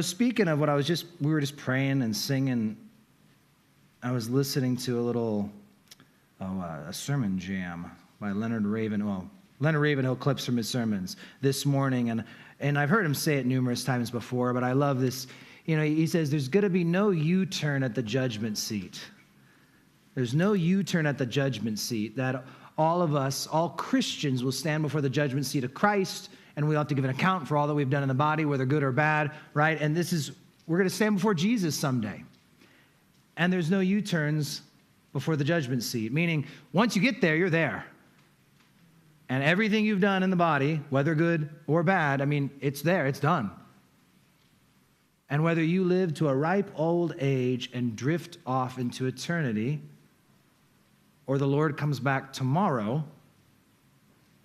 Speaking of what we were just praying and singing, I was listening to a sermon jam by Leonard Ravenhill. Leonard Ravenhill clips from his sermons this morning, and I've heard him say it numerous times before, but I love this. He says, there's going to be no U-turn at the judgment seat. There's no U-turn at the judgment seat, that all of us, all Christians, will stand before the judgment seat of Christ, and we'll have to give an account for all that we've done in the body, whether good or bad, right? And we're going to stand before Jesus someday. And there's no U-turns before the judgment seat, meaning once you get there, you're there. And everything you've done in the body, whether good or bad, it's there, it's done. And whether you live to a ripe old age and drift off into eternity, or the Lord comes back tomorrow,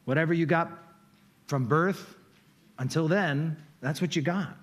whatever you got from birth until then, that's what you got.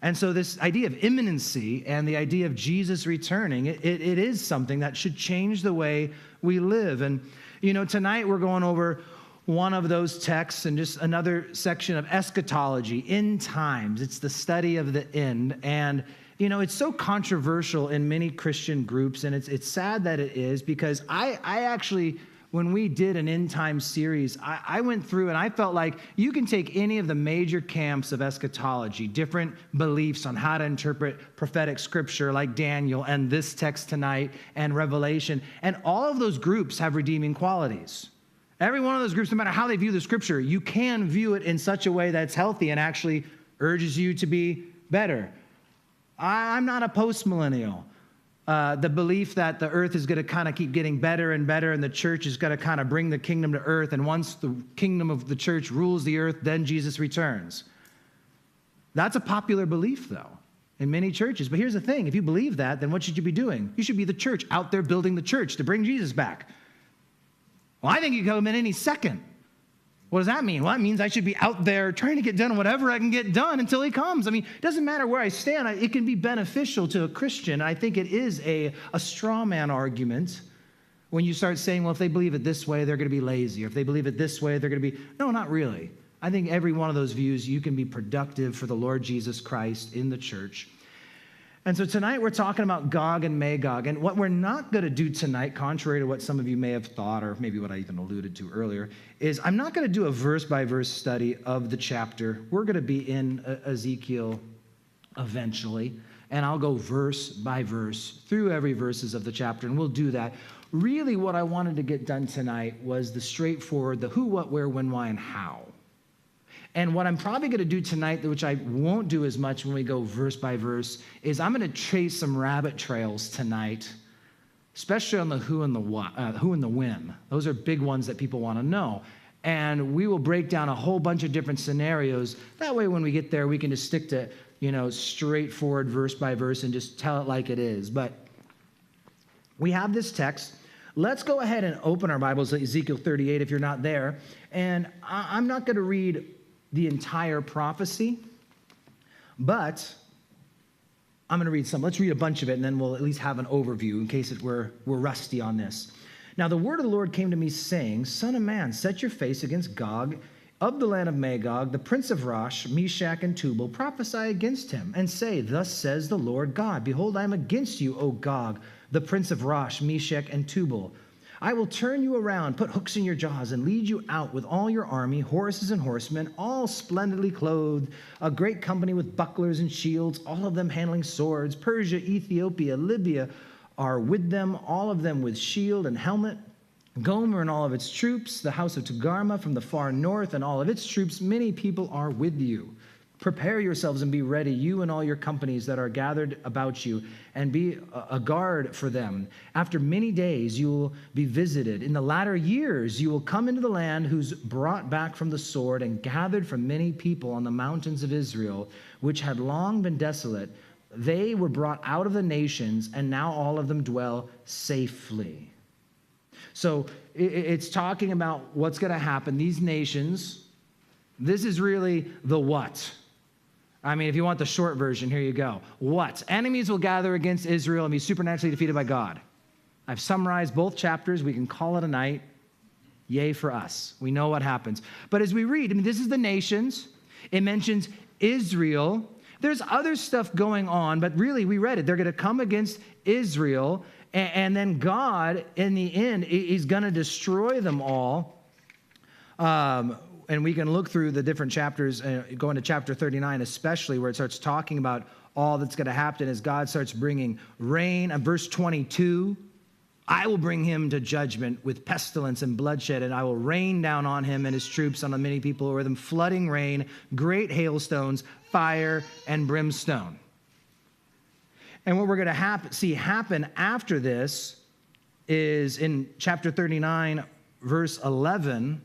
And so this idea of imminency and the idea of Jesus returning, it is something that should change the way we live. And, tonight we're going over one of those texts and just another section of eschatology, end times. It's the study of the end. And, it's so controversial in many Christian groups, and it's sad that it is, because I actually, when we did an end time series, I went through and I felt like you can take any of the major camps of eschatology, different beliefs on how to interpret prophetic scripture like Daniel and this text tonight and Revelation, and all of those groups have redeeming qualities. Every one of those groups, no matter how they view the scripture, you can view it in such a way that's healthy and actually urges you to be better. I'm not a post-millennial. The belief that the earth is going to kind of keep getting better and better, and the church is going to kind of bring the kingdom to earth, and once the kingdom of the church rules the earth, then Jesus returns. That's a popular belief, though, in many churches. But here's the thing. If you believe that, then what should you be doing? You should be the church, out there building the church to bring Jesus back. Well, I think he come in any second. What does that mean? Well, that means I should be out there trying to get done whatever I can get done until he comes. It doesn't matter where I stand. It can be beneficial to a Christian. I think it is a straw man argument when you start saying, well, if they believe it this way, they're going to be lazy. Or if they believe it this way, they're going to be... No, not really. I think every one of those views, you can be productive for the Lord Jesus Christ in the church. And so tonight we're talking about Gog and Magog. And what we're not going to do tonight, contrary to what some of you may have thought, or maybe what I even alluded to earlier, is I'm not going to do a verse-by-verse study of the chapter. We're going to be in Ezekiel eventually, and I'll go verse by verse through every verses of the chapter, and we'll do that. Really what I wanted to get done tonight was the straightforward, the who, what, where, when, why, and how. And what I'm probably going to do tonight, which I won't do as much when we go verse by verse, is I'm going to chase some rabbit trails tonight, especially on the who and the what, who and the when. Those are big ones that people want to know. And we will break down a whole bunch of different scenarios. That way, when we get there, we can just stick to, straightforward verse by verse and just tell it like it is. But we have this text. Let's go ahead and open our Bibles to Ezekiel 38 if you're not there. And I'm not going to read the entire prophecy, but I'm going to read some. Let's read a bunch of it, and then we'll at least have an overview in case we're rusty on this. Now, the word of the Lord came to me, saying, Son of man, set your face against Gog of the land of Magog, the prince of Rosh, Meshech, and Tubal. Prophesy against him, and say, Thus says the Lord God, Behold, I am against you, O Gog, the prince of Rosh, Meshech, and Tubal. I will turn you around, put hooks in your jaws, and lead you out with all your army, horses and horsemen, all splendidly clothed, a great company with bucklers and shields, all of them handling swords. Persia, Ethiopia, Libya are with them, all of them with shield and helmet. Gomer and all of its troops, the house of Togarmah from the far north and all of its troops, many people are with you. Prepare yourselves and be ready, you and all your companies that are gathered about you, and be a guard for them. After many days you will be visited. In the latter years you will come into the land who's brought back from the sword and gathered from many people on the mountains of Israel, which had long been desolate. They were brought out of the nations, and now all of them dwell safely. So it's talking about what's going to happen. These nations, this is really the what. If you want the short version, here you go. What? Enemies will gather against Israel and be supernaturally defeated by God. I've summarized both chapters. We can call it a night. Yay for us. We know what happens. But as we read, this is the nations. It mentions Israel. There's other stuff going on, but really, we read it. They're going to come against Israel, and then God, in the end, he's going to destroy them all. And we can look through the different chapters, going to chapter 39 especially, where it starts talking about all that's going to happen as God starts bringing rain. Verse 22, I will bring him to judgment with pestilence and bloodshed, and I will rain down on him and his troops, on the many people over them, flooding rain, great hailstones, fire, and brimstone. And what we're going to see happen after this is in chapter 39, verse 11,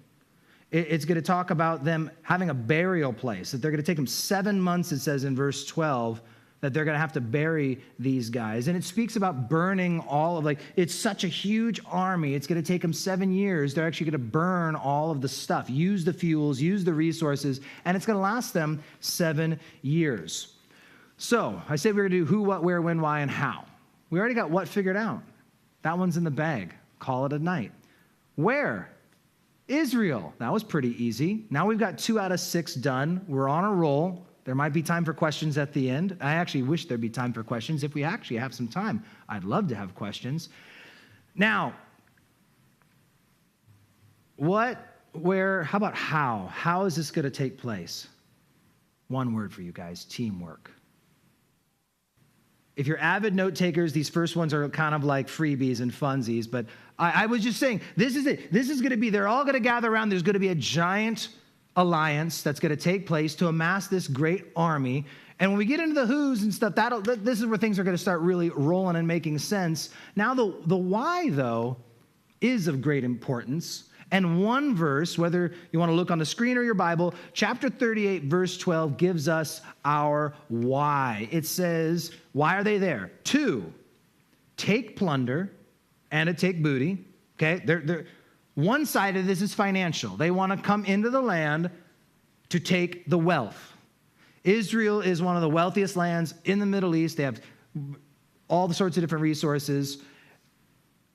it's going to talk about them having a burial place, that they're going to take them 7 months, it says in verse 12, that they're going to have to bury these guys. And it speaks about burning all of, it's such a huge army. It's going to take them 7 years. They're actually going to burn all of the stuff, use the fuels, use the resources, and it's going to last them 7 years. So I said we were going to do who, what, where, when, why, and how. We already got what figured out. That one's in the bag. Call it a night. Where? Israel. That was pretty easy. Now we've got 2 out of 6 done. We're on a roll. There might be time for questions at the end. I actually wish there'd be time for questions. If we actually have some time, I'd love to have questions. Now, what, where, how about how? How is this going to take place? One word for you guys, teamwork. If you're avid note takers, these first ones are kind of like freebies and funsies, but I was just saying, this is it. This is going to be, they're all going to gather around. There's going to be a giant alliance that's going to take place to amass this great army. And when we get into the who's and stuff, this is where things are going to start really rolling and making sense. Now, the why, though, is of great importance. And one verse, whether you want to look on the screen or your Bible, chapter 38, verse 12, gives us our why. It says, why are they there? 2, take plunder and to take booty. Okay, one side of this is financial. They want to come into the land to take the wealth. Israel is one of the wealthiest lands in the Middle East. They have all the sorts of different resources.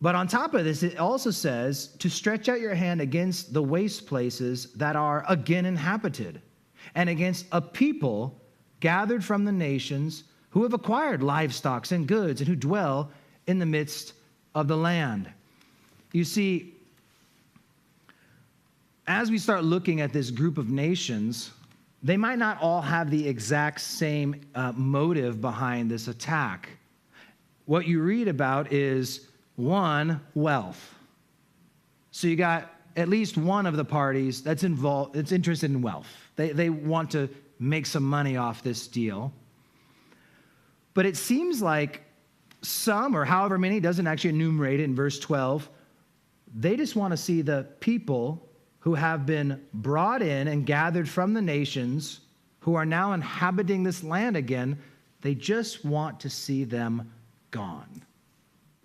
But on top of this, it also says to stretch out your hand against the waste places that are again inhabited, and against a people gathered from the nations who have acquired livestock and goods and who dwell in the midst of the land. You see, as we start looking at this group of nations, they might not all have the exact same motive behind this attack. What you read about is, 1, wealth. So you got at least one of the parties that's involved, that's interested in wealth. They want to make some money off this deal. But it seems like some, or however many, doesn't actually enumerate it in verse 12, they just want to see the people who have been brought in and gathered from the nations who are now inhabiting this land again, they just want to see them gone.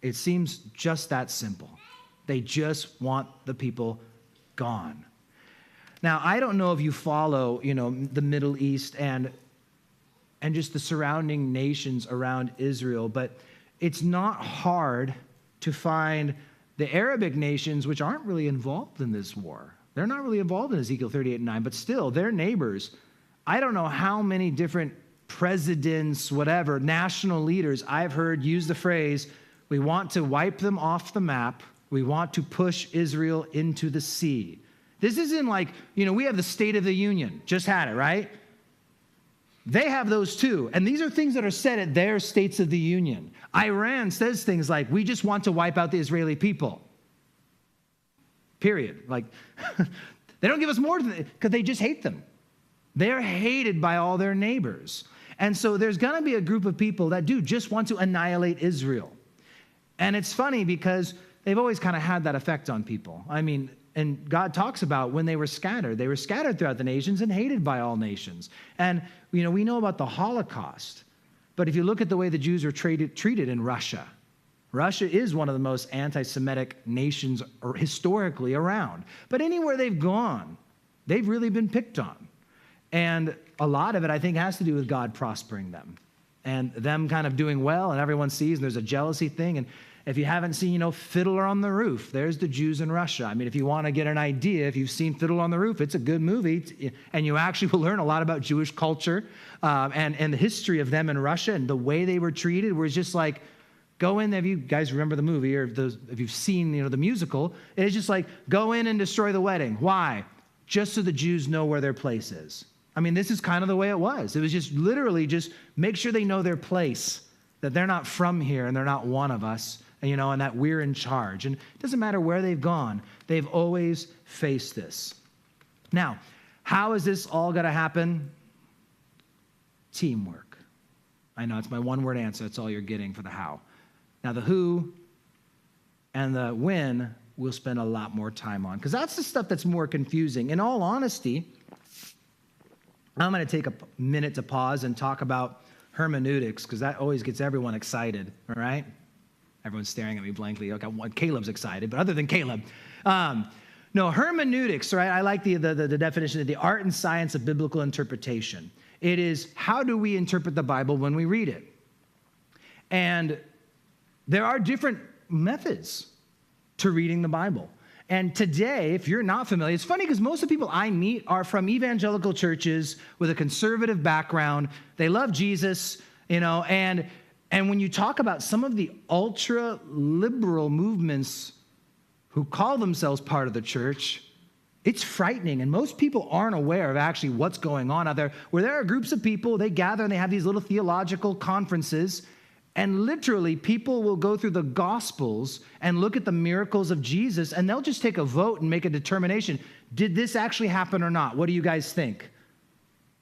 It seems just that simple. They just want the people gone. Now, I don't know if you follow, the Middle East and just the surrounding nations around Israel, but it's not hard to find the Arabic nations, which aren't really involved in this war. They're not really involved in Ezekiel 38 and 9, but still, they're neighbors. I don't know how many different presidents, whatever, national leaders I've heard use the phrase, we want to wipe them off the map. We want to push Israel into the sea. This isn't like, we have the State of the Union. Just had it, right? They have those too. And these are things that are said at their States of the Union. Iran says things like, we just want to wipe out the Israeli people. Period. Like, they don't give us more because they just hate them. They're hated by all their neighbors. And so there's going to be a group of people that do just want to annihilate Israel. And it's funny because they've always kind of had that effect on people. I mean, and God talks about when they were scattered throughout the nations and hated by all nations. And, we know about the Holocaust. But if you look at the way the Jews were treated in Russia, Russia is one of the most anti-Semitic nations historically around. But anywhere they've gone, they've really been picked on. And a lot of it, I think, has to do with God prospering them and them kind of doing well, and everyone sees, and there's a jealousy thing. If you haven't seen, Fiddler on the Roof, there's the Jews in Russia. I mean, if you want to get an idea, if you've seen Fiddler on the Roof, it's a good movie, and you actually will learn a lot about Jewish culture and the history of them in Russia and the way they were treated, where it's just like, go in, if you guys remember the movie, or if you've seen, the musical, it's just like, go in and destroy the wedding. Why? Just so the Jews know where their place is. I mean, this is kind of the way it was. It was just literally just make sure they know their place, that they're not from here and they're not one of us, and that we're in charge. And it doesn't matter where they've gone. They've always faced this. Now, how is this all going to happen? Teamwork. I know it's my one-word answer. That's all you're getting for the how. Now, the who and the when we'll spend a lot more time on, because that's the stuff that's more confusing. In all honesty, I'm going to take a minute to pause and talk about hermeneutics, because that always gets everyone excited, all right? Everyone's staring at me blankly. Okay, Caleb's excited, but other than Caleb. No, hermeneutics, right? I like the definition of the art and science of biblical interpretation. It is, how do we interpret the Bible when we read it? And there are different methods to reading the Bible. And today, if you're not familiar, it's funny because most of the people I meet are from evangelical churches with a conservative background. They love Jesus, and when you talk about some of the ultra-liberal movements who call themselves part of the church, it's frightening. And most people aren't aware of actually what's going on out there, where there are groups of people, they gather and they have these little theological conferences. And literally, people will go through the Gospels and look at the miracles of Jesus, and they'll just take a vote and make a determination. Did this actually happen or not? What do you guys think?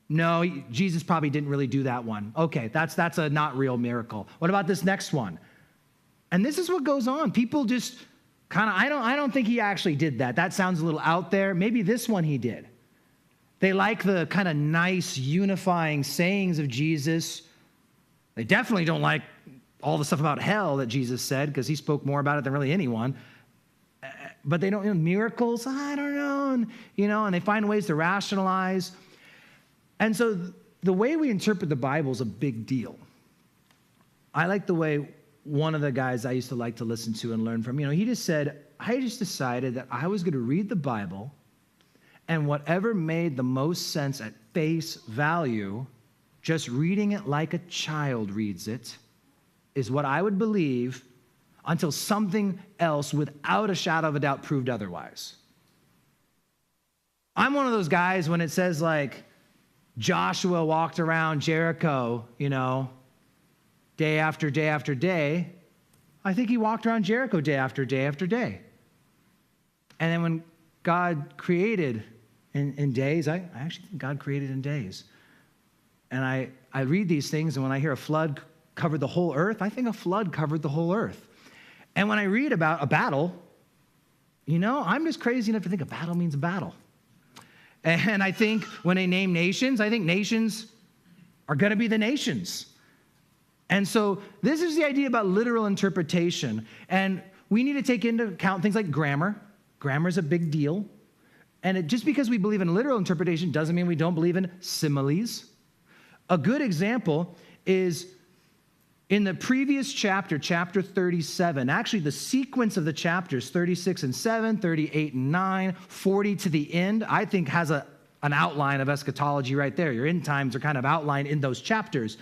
No, Jesus probably didn't really do that one. Okay, that's a not real miracle. What about this next one? And this is what goes on. People just kind of, I don't think he actually did that. That sounds a little out there. Maybe this one he did. They like the kind of nice, unifying sayings of Jesus. They definitely don't like all the stuff about hell that Jesus said, because he spoke more about it than really anyone. But they don't, miracles, I don't know. And they find ways to rationalize. And so the way we interpret the Bible is a big deal. I like the way one of the guys I used to like to listen to and learn from, he just said, I just decided that I was going to read the Bible, and whatever made the most sense at face value, just reading it like a child reads it, is what I would believe until something else without a shadow of a doubt proved otherwise. I'm one of those guys when it says like Joshua walked around Jericho, day after day after day. I think he walked around Jericho day after day after day. And then when God created in days, I actually think God created in days. And I read these things, and when I hear a flood covered the whole earth, I think a flood covered the whole earth. And when I read about a battle, I'm just crazy enough to think a battle means a battle. And I think when they name nations, I think nations are going to be the nations. And so this is the idea about literal interpretation. And we need to take into account things like grammar. Grammar is a big deal. And just because we believe in literal interpretation doesn't mean we don't believe in similes. A good example is in the previous chapter, chapter 37, actually the sequence of the chapters, 36 and 7, 38 and 9, 40 to the end, I think has an outline of eschatology right there. Your end times are kind of outlined in those chapters.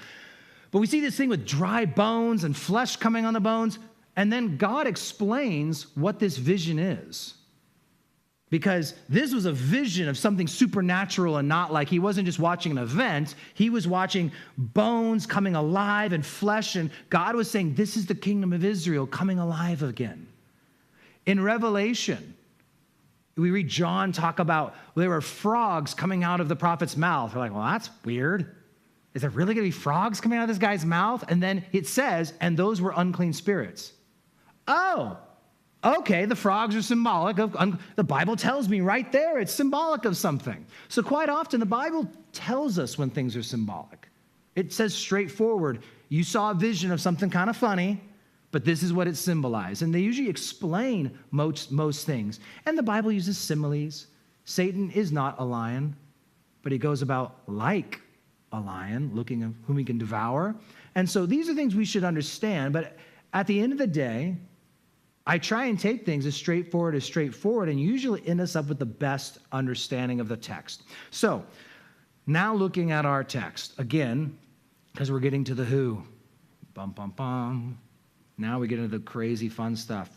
But we see this thing with dry bones and flesh coming on the bones, and then God explains what this vision is. Because this was a vision of something supernatural, and not like he wasn't just watching an event. He was watching bones coming alive and flesh. And God was saying, this is the kingdom of Israel coming alive again. In Revelation, we read John talk about there were frogs coming out of the prophet's mouth. We're like, well, that's weird. Is there really going to be frogs coming out of this guy's mouth? And then it says, and those were unclean spirits. Oh, okay, the frogs are symbolic of, the Bible tells me right there, it's symbolic of something. So quite often the Bible tells us when things are symbolic. It says straightforward, you saw a vision of something kind of funny, but this is what it symbolized. And they usually explain most things. And the Bible uses similes. Satan is not a lion, but he goes about like a lion, looking at whom he can devour. And so these are things we should understand. But at the end of the day, I try and take things as straightforward, and usually end us up with the best understanding of the text. So, now looking at our text, again, because we're getting to the who. Bum, bum, bum. Now we get into the crazy fun stuff.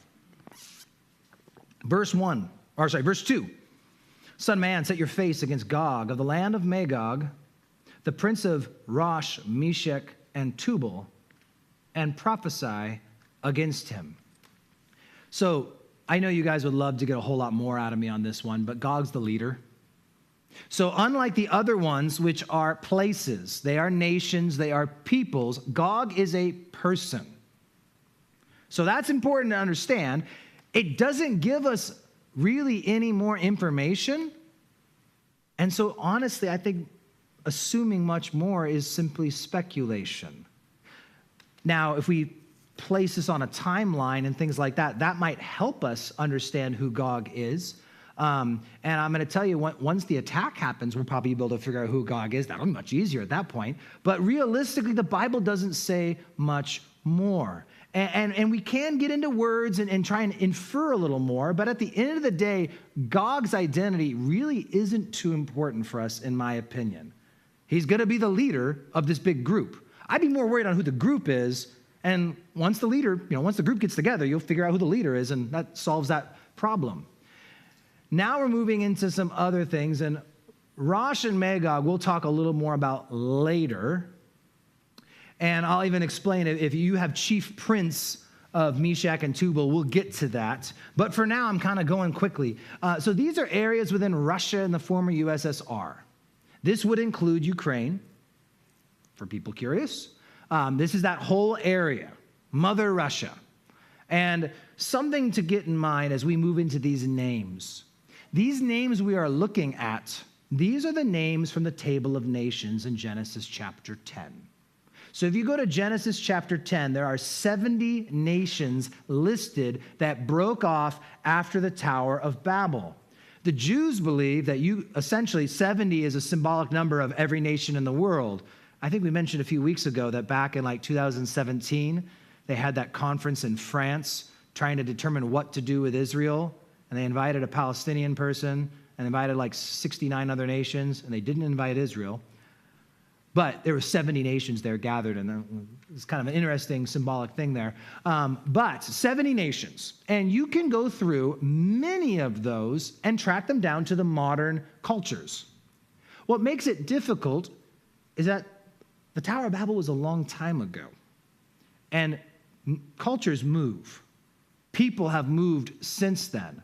Verse 2. Son of man, set your face against Gog of the land of Magog, the prince of Rosh, Meshech, and Tubal, and prophesy against him. So I know you guys would love to get a whole lot more out of me on this one, but Gog's the leader. So unlike the other ones, which are places, they are nations, they are peoples, Gog is a person. So that's important to understand. It doesn't give us really any more information. And so honestly, I think assuming much more is simply speculation. Now, if we place this on a timeline and things like that, that might help us understand who Gog is. And I'm going to tell you, once the attack happens, we'll probably be able to figure out who Gog is. That'll be much easier at that point. But realistically, the Bible doesn't say much more. And we can get into words and try and infer a little more, but at the end of the day, Gog's identity really isn't too important for us, in my opinion. He's going to be the leader of this big group. I'd be more worried on who the group is, and once the group gets together, you'll figure out who the leader is, and that solves that problem. Now we're moving into some other things, and Rosh and Magog we'll talk a little more about later. And I'll even explain it. If you have chief prince of Meshech and Tubal, we'll get to that. But for now, I'm kind of going quickly. So these are areas within Russia and the former USSR. This would include Ukraine, for people curious. This is that whole area, Mother Russia. And something to get in mind as we move into these names. These names we are looking at, these are the names from the Table of Nations in Genesis chapter 10. So if you go to Genesis chapter 10, there are 70 nations listed that broke off after the Tower of Babel. The Jews believe that essentially 70 is a symbolic number of every nation in the world. I think we mentioned a few weeks ago that back in 2017, they had that conference in France trying to determine what to do with Israel. And they invited a Palestinian person and invited 69 other nations, and they didn't invite Israel. But there were 70 nations there gathered, and it's kind of an interesting symbolic thing there. But 70 nations, and you can go through many of those and track them down to the modern cultures. What makes it difficult is that the Tower of Babel was a long time ago, and cultures move. People have moved since then.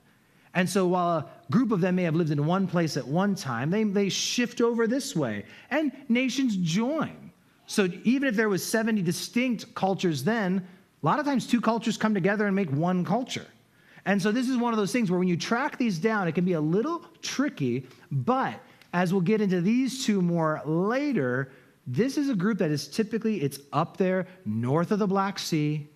And so while a group of them may have lived in one place at one time, they shift over this way, and nations join. So even if there was 70 distinct cultures then, a lot of times two cultures come together and make one culture. And so this is one of those things where when you track these down, it can be a little tricky, but as we'll get into these two more later, this is a group that is it's up there north of the Black Sea.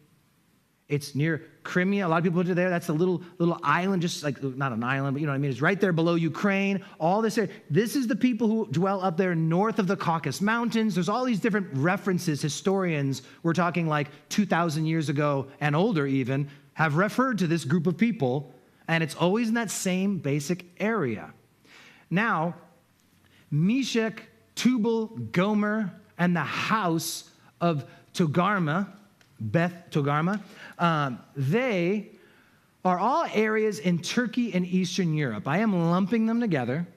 It's near Crimea. A lot of people are there. That's a little island, just not an island, but you know what I mean? It's right there below Ukraine. All this area. This is the people who dwell up there north of the Caucasus Mountains. There's all these different references. Historians, we're talking 2,000 years ago and older even, have referred to this group of people, and it's always in that same basic area. Now, Meshech, Tubal, Gomer, and the house of Togarmah, Beth Togarmah, they are all areas in Turkey and Eastern Europe. I am lumping them together.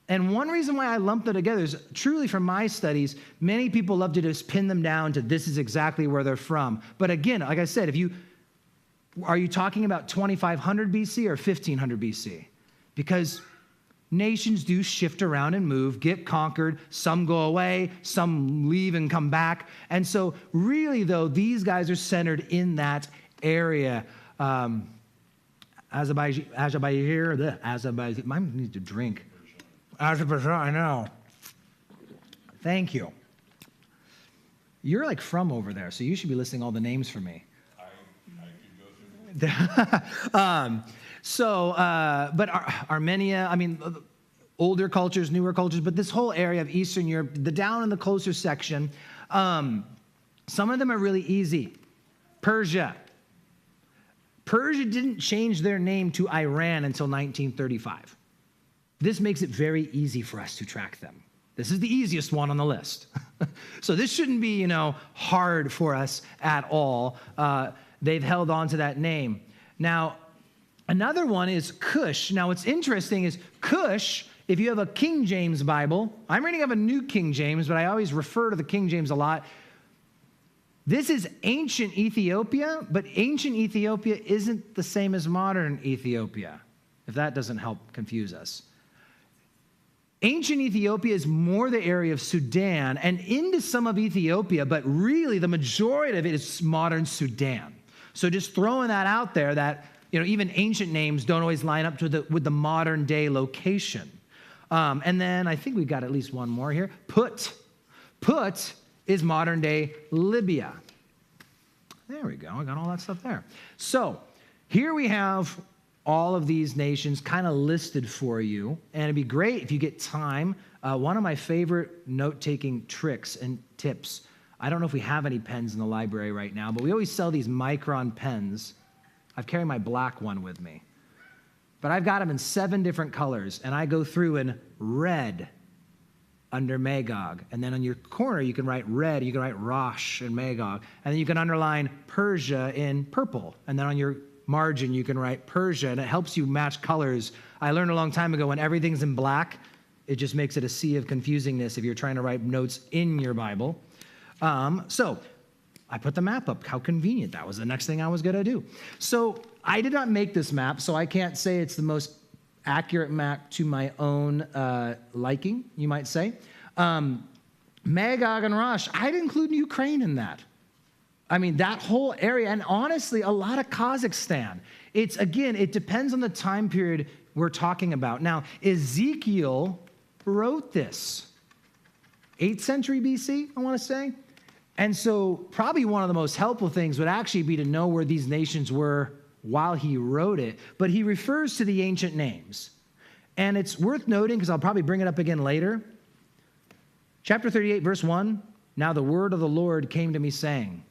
And one reason why I lump them together is truly from my studies, many people love to just pin them down to this is exactly where they're from. But again, like I said, are you talking about 2500 BC or 1500 BC? Because nations do shift around and move, get conquered. Some go away, some leave and come back. And so really, though, these guys are centered in that area. Azerbaijan, I need to drink. Azerbaijan, I know. Thank you. You're from over there, so you should be listing all the names for me. I could go through. But Armenia, older cultures, newer cultures, but this whole area of Eastern Europe, the down in the closer section, some of them are really easy. Persia Persia didn't change their name to Iran until 1935. This makes it very easy for us to track them. This is the easiest one on the list. So this shouldn't be, hard for us at all. They've held on to that name. Now, another one is Kush. Now, what's interesting is Kush, if you have a King James Bible, I'm reading of a New King James, but I always refer to the King James a lot. This is ancient Ethiopia, but ancient Ethiopia isn't the same as modern Ethiopia, if that doesn't help confuse us. Ancient Ethiopia is more the area of Sudan and into some of Ethiopia, but really the majority of it is modern Sudan. So just throwing that out there that, even ancient names don't always line up with the modern day location. And then I think we've got at least one more here. Put is modern day Libya. There we go. I got all that stuff there. So here we have all of these nations kind of listed for you. And it'd be great if you get time. One of my favorite note-taking tricks and tips, I don't know if we have any pens in the library right now, but we always sell these Micron pens. I've carried my black one with me. But I've got them in 7 different colors, and I go through in red under Magog. And then on your corner, you can write red, you can write Rosh and Magog. And then you can underline Persia in purple. And then on your margin, you can write Persia, and it helps you match colors. I learned a long time ago when everything's in black, it just makes it a sea of confusingness if you're trying to write notes in your Bible. So I put the map up. How convenient. That was the next thing I was going to do. So I did not make this map, so I can't say it's the most accurate map to my own liking, you might say. Magog and Rosh, I'd include Ukraine in that. I mean, that whole area, and honestly, a lot of Kazakhstan. It depends on the time period we're talking about. Now, Ezekiel wrote this, 8th century BC, I want to say. And so probably one of the most helpful things would actually be to know where these nations were while he wrote it. But he refers to the ancient names. And it's worth noting, because I'll probably bring it up again later. Chapter 38, verse 1, now the word of the Lord came to me saying.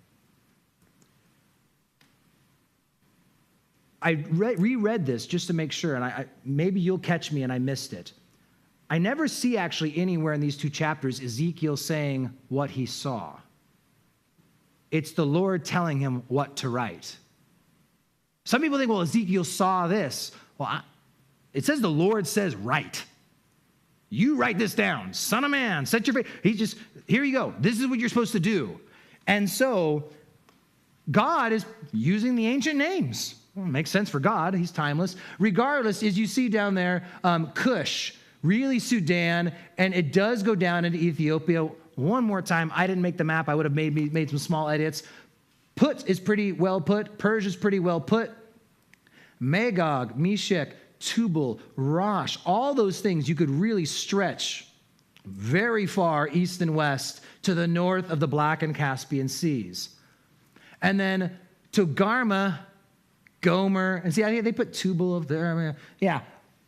I reread this just to make sure, and maybe you'll catch me and I missed it. I never see actually anywhere in these 2 chapters Ezekiel saying what he saw. It's the Lord telling him what to write. Some people think, well, Ezekiel saw this. Well, it says the Lord says, write. You write this down. Son of man, set your face. Here you go. This is what you're supposed to do. And so God is using the ancient names. Well, it makes sense for God. He's timeless. Regardless, as you see down there, Kush, really Sudan, and it does go down into Ethiopia. One more time, I didn't make the map. I would have made some small edits. Put is pretty well put. Persia is pretty well put. Magog, Meshech, Tubal, Rosh, all those things you could really stretch very far east and west to the north of the Black and Caspian Seas. And then Togarmah, Gomer, and see, they put Tubal up there. Yeah,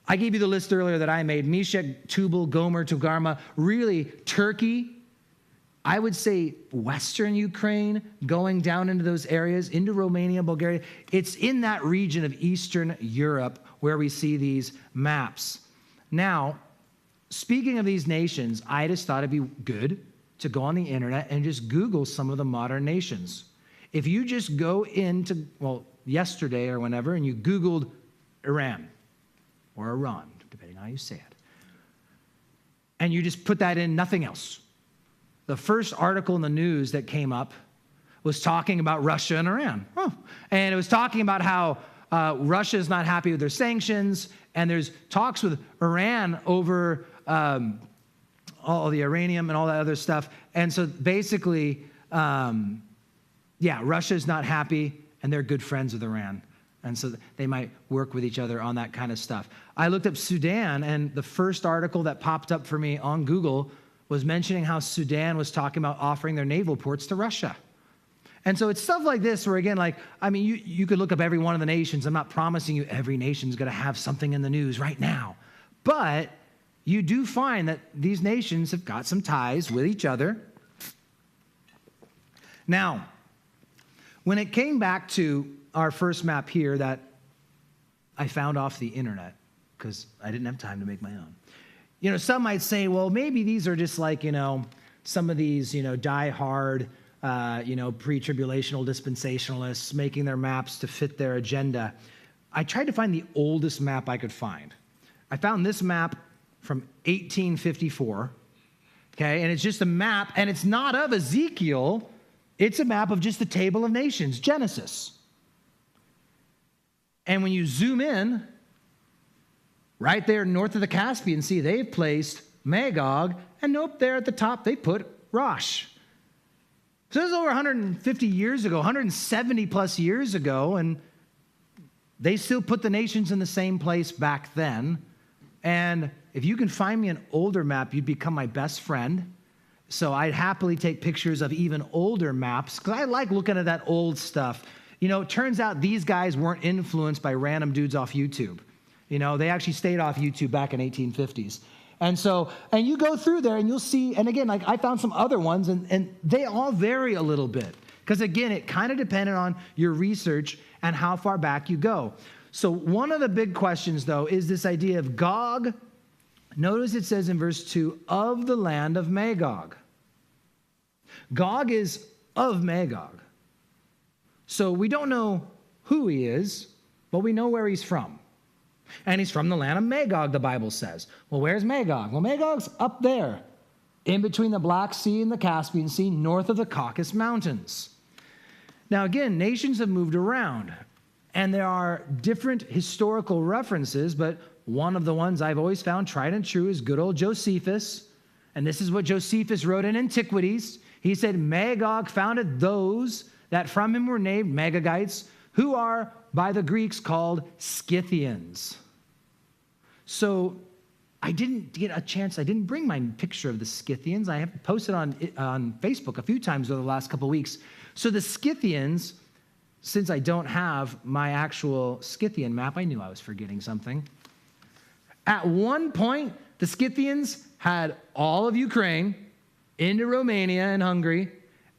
I gave you the list earlier that I made. Meshech, Tubal, Gomer, Togarmah, really Turkey. I would say Western Ukraine, going down into those areas, into Romania, Bulgaria. It's in that region of Eastern Europe where we see these maps. Now, speaking of these nations, I just thought it'd be good to go on the internet and just Google some of the modern nations. If you just go into, yesterday or whenever, and you Googled Iran, or Iran, depending on how you say it, and you just put that in, nothing else. The first article in the news that came up was talking about Russia and Iran. And it was talking about how Russia is not happy with their sanctions, and there's talks with Iran over all the uranium and all that other stuff. And so basically, Russia is not happy, and they're good friends with Iran. And so they might work with each other on that kind of stuff. I looked up Sudan, and the first article that popped up for me on Google was mentioning how Sudan was talking about offering their naval ports to Russia. And so it's stuff like this where, again, you could look up every one of the nations. I'm not promising you every nation's going to have something in the news right now. But you do find that these nations have got some ties with each other. Now, When it came back to our first map here that I found off the internet, because I didn't have time to make my own. Some might say, well, maybe these are just like, some of these, die-hard, pre-tribulational dispensationalists making their maps to fit their agenda. I tried to find the oldest map I could find. I found this map from 1854, okay? And it's just a map, and it's not of Ezekiel. It's a map of just the Table of Nations, Genesis. And when you zoom in, right there north of the Caspian Sea, they've placed Magog, and nope, there at the top, they put Rosh. So this is over 150 years ago, 170 plus years ago, and they still put the nations in the same place back then. And if you can find me an older map, you'd become my best friend. So I'd happily take pictures of even older maps, because I like looking at that old stuff. It turns out these guys weren't influenced by random dudes off YouTube. They actually stayed off YouTube back in 1850s. And you go through there and you'll see, and again, like I found some other ones, and they all vary a little bit. Because again, it kind of depended on your research and how far back you go. So one of the big questions, though, is this idea of Gog. Notice it says in verse 2, of the land of Magog. Gog is of Magog. So we don't know who he is, but we know where he's from. And he's from the land of Magog, the Bible says. Well, where's Magog? Well, Magog's up there, in between the Black Sea and the Caspian Sea, north of the Caucasus Mountains. Now, again, nations have moved around, and there are different historical references, but one of the ones I've always found tried and true is good old Josephus. And this is what Josephus wrote in Antiquities. He said, Magog founded those that from him were named Magogites, who are by the Greeks called Scythians. So I didn't get a chance. I didn't bring my picture of the Scythians. I have posted on Facebook a few times over the last couple of weeks. So the Scythians, since I don't have my actual Scythian map, I knew I was forgetting something. At one point, the Scythians had all of Ukraine into Romania and Hungary,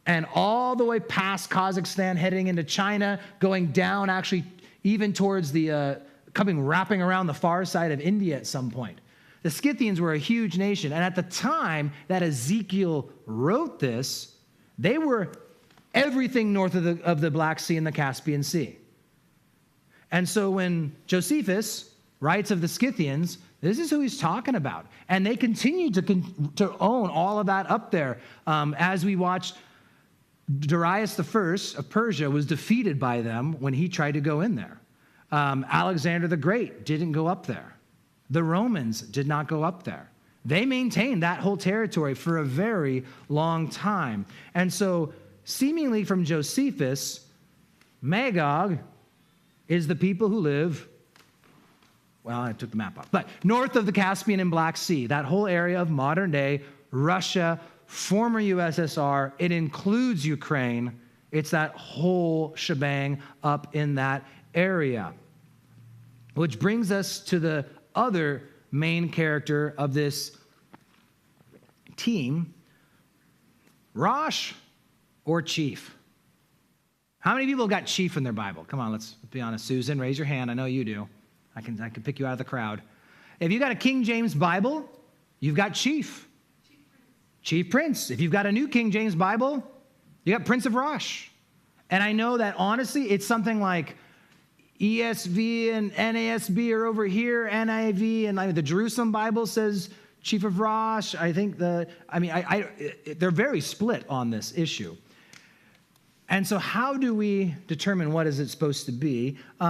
and all the way past Kazakhstan, heading into China, going down actually even towards the, wrapping around the far side of India at some point. The Scythians were a huge nation. And at the time that Ezekiel wrote this, they were everything north of the Black Sea and the Caspian Sea. And so when Josephus writes of the Scythians, this is who he's talking about. And they continue to own all of that up there. As we watched, Darius I of Persia was defeated by them when he tried to go in there. Alexander the Great didn't go up there. The Romans did not go up there. They maintained that whole territory for a very long time. And so, seemingly from Josephus, Magog is the people who live, well, I took the map off, but north of the Caspian and Black Sea, that whole area of modern-day Russia, former USSR. It includes Ukraine. It's that whole shebang up in that area. Which brings us to the other main character of this team, Rosh or Chief. How many people got Chief in their Bible? Come on, let's be honest. Susan, raise your hand. I know you do. I can pick you out of the crowd. If you got a King James Bible, you've got Chief. Chief Prince. If you've got a New King James Bible, you got Prince of Rosh. And I know that honestly, it's something like ESV and NASB are over here, NIV, and the Jerusalem Bible says Chief of Rosh. I think they're very split on this issue. And so how do we determine what is it supposed to be? So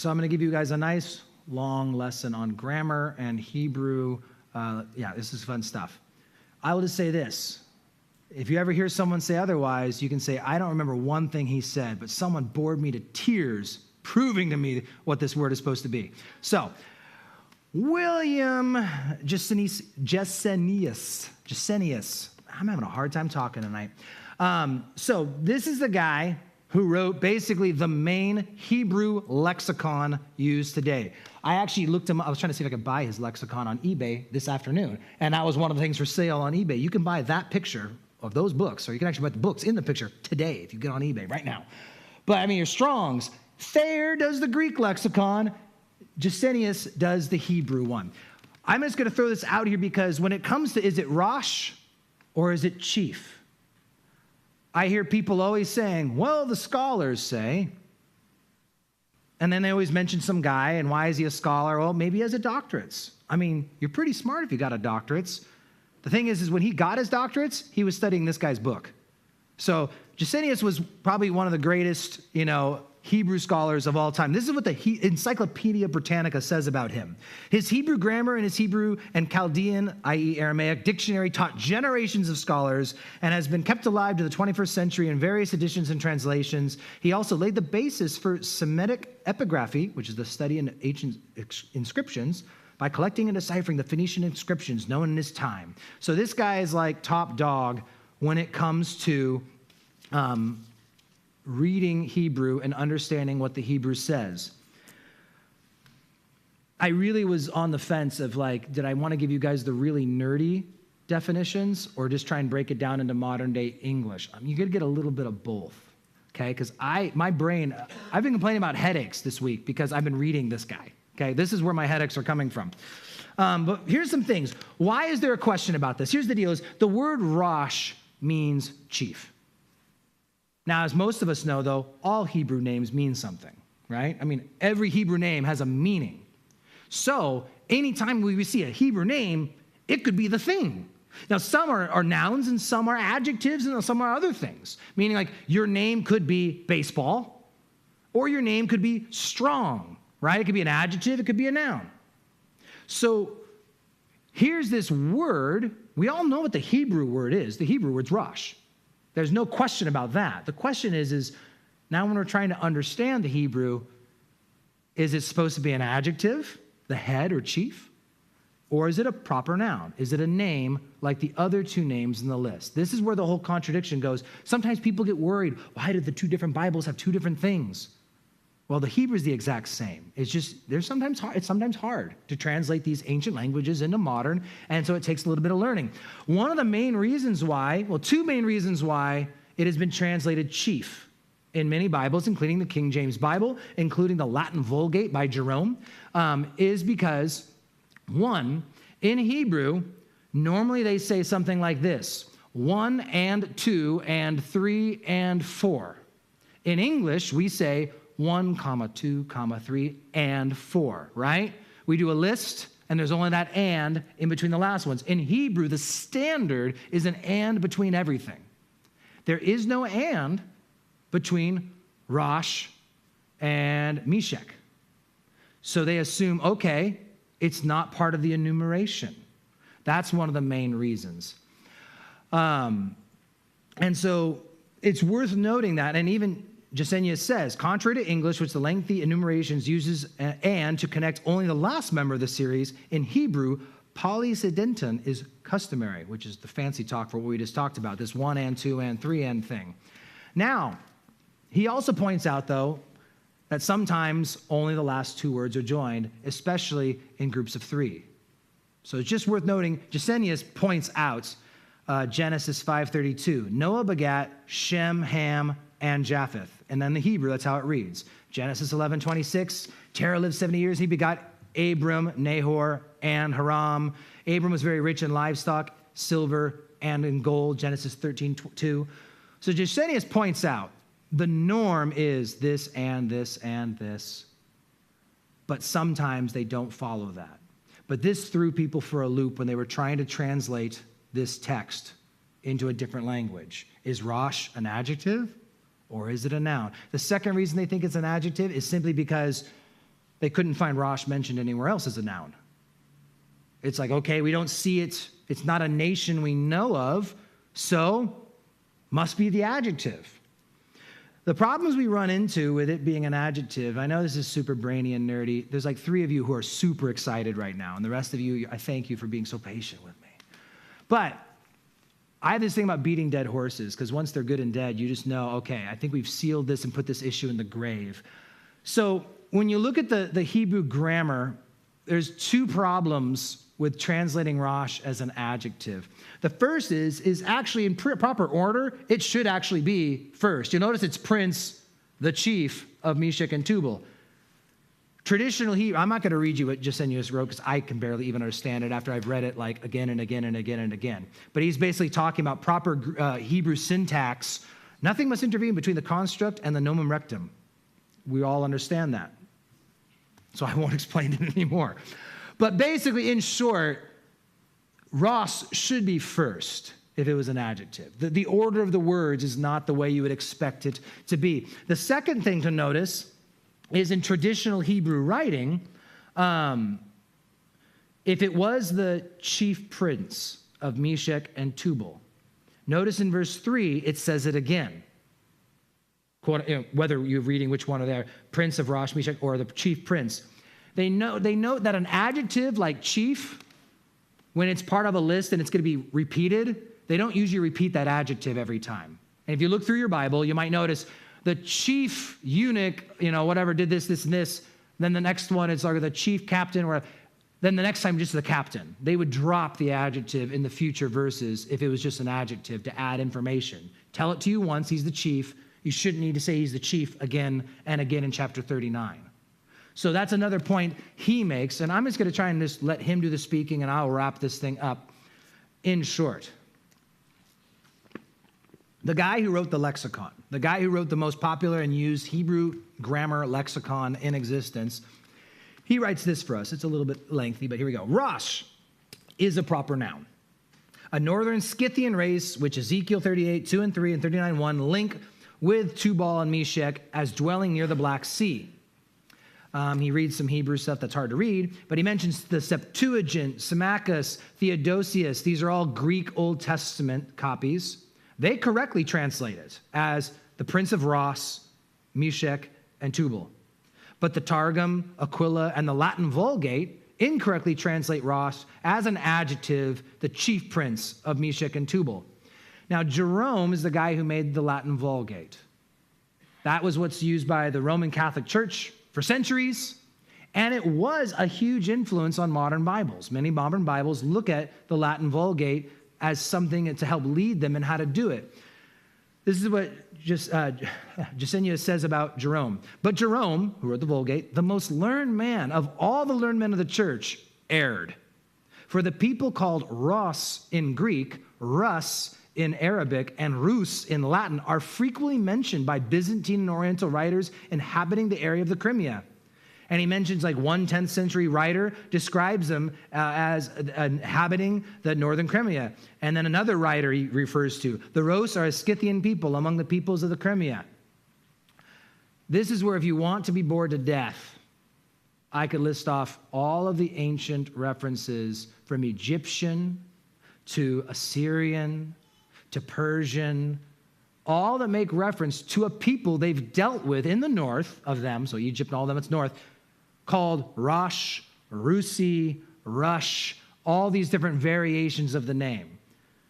I'm going to give you guys a nice long lesson on grammar and Hebrew. This is fun stuff. I will just say this. If you ever hear someone say otherwise, you can say, I don't remember one thing he said, but someone bored me to tears proving to me what this word is supposed to be. So, William Gesenius. I'm having a hard time talking tonight. So this is the guy who wrote basically the main Hebrew lexicon used today. I actually looked him up. I was trying to see if I could buy his lexicon on eBay this afternoon, and that was one of the things for sale on eBay. You can buy that picture of those books, or you can actually buy the books in the picture today if you get on eBay right now. But I mean, your Strong's. Thayer does the Greek lexicon. Gesenius does the Hebrew one. I'm just going to throw this out here because when it comes to, is it Rosh or is it chief? I hear people always saying, well, the scholars say, and then they always mention some guy, and why is he a scholar? Well, maybe he has a doctorate. I mean, you're pretty smart if you got a doctorate. The thing is when he got his doctorates, he was studying this guy's book. So Gesenius was probably one of the greatest, Hebrew scholars of all time. This is what the Encyclopedia Britannica says about him. His Hebrew grammar and his Hebrew and Chaldean, i.e. Aramaic, dictionary taught generations of scholars and has been kept alive to the 21st century in various editions and translations. He also laid the basis for Semitic epigraphy, which is the study in ancient inscriptions, by collecting and deciphering the Phoenician inscriptions known in his time. So this guy is like top dog when it comes to reading Hebrew and understanding what the Hebrew says. I really was on the fence of did I want to give you guys the really nerdy definitions or just try and break it down into modern day English? You got to get a little bit of both, okay? Because my brain, I've been complaining about headaches this week because I've been reading this guy, okay? This is where my headaches are coming from. But here's some things. Why is there a question about this? Here's the deal: is the word Rosh means chief. Now, as most of us know, though, all Hebrew names mean something, right? I mean, every Hebrew name has a meaning. So anytime we see a Hebrew name, it could be the thing. Now, some are nouns and some are adjectives and some are other things, meaning your name could be baseball or your name could be strong, right? It could be an adjective, it could be a noun. So here's this word. We all know what the Hebrew word is. The Hebrew word's Rosh. There's no question about that. The question is now when we're trying to understand the Hebrew, is it supposed to be an adjective, the head or chief? Or is it a proper noun? Is it a name like the other two names in the list? This is where the whole contradiction goes. Sometimes people get worried. Why did the two different Bibles have two different things? Well, the Hebrew is the exact same. It's just, it's sometimes hard to translate these ancient languages into modern, and so it takes a little bit of learning. One of the main reasons why, two main reasons why it has been translated chief in many Bibles, including the King James Bible, including the Latin Vulgate by Jerome, is because, one, in Hebrew, normally they say something like this: 1 and 2 and 3 and 4. In English, we say 1, 2, 3, and 4, right? We do a list, and there's only that and in between the last ones. In Hebrew, the standard is an and between everything. There is no and between Rosh and Meshech. So they assume, okay, it's not part of the enumeration. That's one of the main reasons. And so it's worth noting that, and even Gesenius says, contrary to English, which the lengthy enumerations uses and to connect only the last member of the series, in Hebrew, polysedenton is customary, which is the fancy talk for what we just talked about, this 1 and 2 and 3 and thing. Now, he also points out, though, that sometimes only the last two words are joined, especially in groups of 3. So it's just worth noting, Gesenius points out Genesis 5:32. Noah begat Shem, Ham, and Japheth. And then the Hebrew, that's how it reads. Genesis 11:26, Terah lived 70 years. He begot Abram, Nahor, and Haram. Abram was very rich in livestock, silver, and in gold. Genesis 13:2. So Gesenius points out the norm is this and this and this. But sometimes they don't follow that. But this threw people for a loop when they were trying to translate this text into a different language. Is Rosh an adjective? Or is it a noun? The second reason they think it's an adjective is simply because they couldn't find Rosh mentioned anywhere else as a noun. It's okay, we don't see it. It's not a nation we know of, so must be the adjective. The problems we run into with it being an adjective, I know this is super brainy and nerdy. There's 3 of you who are super excited right now, and the rest of you, I thank you for being so patient with me. But I have this thing about beating dead horses, because once they're good and dead, you just know, okay, I think we've sealed this and put this issue in the grave. So when you look at the Hebrew grammar, there's two problems with translating Rosh as an adjective. The first is actually in proper order, it should actually be first. You'll notice it's prince, the chief of Meshech and Tubal. Traditional Hebrew, I'm not going to read you what Gesenius wrote because I can barely even understand it after I've read it like again and again and again and again. But he's basically talking about proper Hebrew syntax. Nothing must intervene between the construct and the nomen rectum. We all understand that. So I won't explain it anymore. But basically, in short, Rosh should be first if it was an adjective. The order of the words is not the way you would expect it to be. The second thing to notice is in traditional Hebrew writing, if it was the chief prince of Meshech and Tubal, notice in verse 3, it says it again. Whether you're reading which one of there, prince of Rosh, Meshech, or the chief prince. They note that an adjective like chief, when it's part of a list and it's going to be repeated, they don't usually repeat that adjective every time. And if you look through your Bible, you might notice the chief eunuch, whatever, did this, this, and this. Then the next one is like the chief captain, or then the next time just the captain. They would drop the adjective in the future verses if it was just an adjective to add information. Tell it to you once, he's the chief. You shouldn't need to say he's the chief again and again in chapter 39. So that's another point he makes, and I'm just going to try and just let him do the speaking, and I'll wrap this thing up in short. The guy who wrote the lexicon, the guy who wrote the most popular and used Hebrew grammar lexicon in existence, he writes this for us. It's a little bit lengthy, but here we go. Rosh is a proper noun. A northern Scythian race, which Ezekiel 38, 2 and 3, and 39, 1 link with Tubal and Meshech as dwelling near the Black Sea. He reads some Hebrew stuff that's hard to read, but he mentions the Septuagint, Symmachus, Theodosius. These are all Greek Old Testament copies. They correctly translate it as the prince of Rosh, Meshech, and Tubal. But the Targum, Aquila, and the Latin Vulgate incorrectly translate Rosh as an adjective, the chief prince of Meshech and Tubal. Now, Jerome is the guy who made the Latin Vulgate. That was what's used by the Roman Catholic Church for centuries, and it was a huge influence on modern Bibles. Many modern Bibles look at the Latin Vulgate as something to help lead them in how to do it. This is what Gesenius says about Jerome. But Jerome, who wrote the Vulgate, the most learned man of all the learned men of the church, erred. For the people called Ros in Greek, Rus in Arabic, and Rus in Latin are frequently mentioned by Byzantine and Oriental writers inhabiting the area of the Crimea. And he mentions like one 10th century writer describes them as inhabiting the northern Crimea. And then another writer he refers to, the Rus are a Scythian people among the peoples of the Crimea. This is where if you want to be bored to death, I could list off all of the ancient references from Egyptian to Assyrian to Persian, all that make reference to a people they've dealt with in the north of them, so Egypt and all of them, it's north, called Rosh, Rusi, Rush, all these different variations of the name.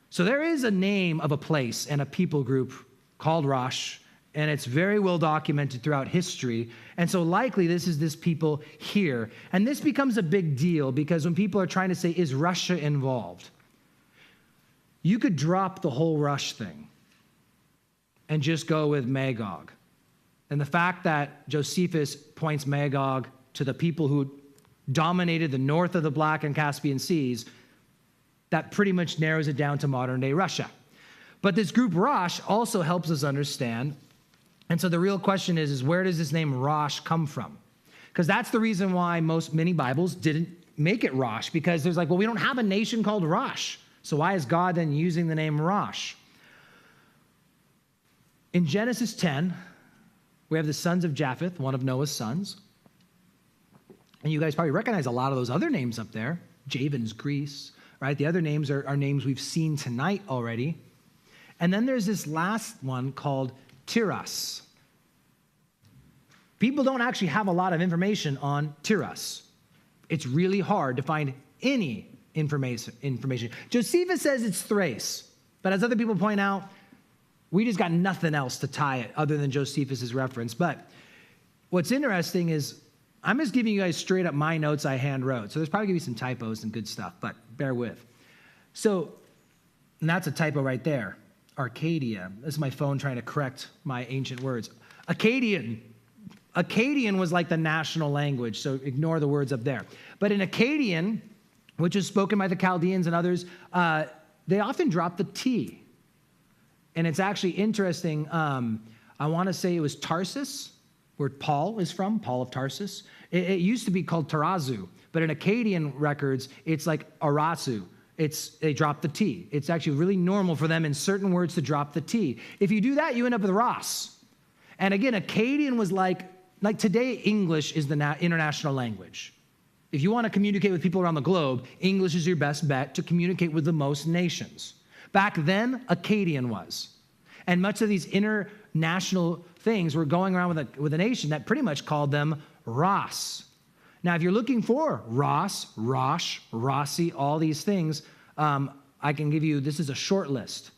So there is a name of a place and a people group called Rosh, and it's very well documented throughout history. And so likely this is this people here. And this becomes a big deal because when people are trying to say, is Russia involved? You could drop the whole Rush thing and just go with Magog. And the fact that Josephus points Magog to the people who dominated the north of the Black and Caspian Seas, that pretty much narrows it down to modern-day Russia. But this group Rosh also helps us understand. And so the real question is where does this name Rosh come from? Because that's the reason why many Bibles didn't make it Rosh, because there's like, well, we don't have a nation called Rosh. So why is God then using the name Rosh? In Genesis 10, we have the sons of Japheth, one of Noah's sons. And you guys probably recognize a lot of those other names up there. Javan's Greece, right? The other names are names we've seen tonight already. And then there's this last one called Tiras. People don't actually have a lot of information on Tiras. It's really hard to find any information. Josephus says it's Thrace, but as other people point out, we just got nothing else to tie it other than Josephus's reference. But what's interesting is I'm just giving you guys straight up my notes I hand wrote. So there's probably going to be some typos and good stuff, but bear with. So, and that's a typo right there. Arcadia. This is my phone trying to correct my ancient words. Akkadian. Akkadian was like the national language, so ignore the words up there. But in Akkadian, which is spoken by the Chaldeans and others, they often drop the T. And it's actually interesting. I want to say it was Tarsus, where Paul is from, Paul of Tarsus. It used to be called Tarazu, but in Akkadian records, it's like Arasu. They drop the T. It's actually really normal for them in certain words to drop the T. If you do that, you end up with Rosh. And again, Akkadian was like today, English is the international language. If you want to communicate with people around the globe, English is your best bet to communicate with the most nations. Back then, Akkadian was. And much of these international things were going around with a nation that pretty much called them Rosh. Now, if you're looking for Rosh, Rossi, all these things, I can give you, this is a short list.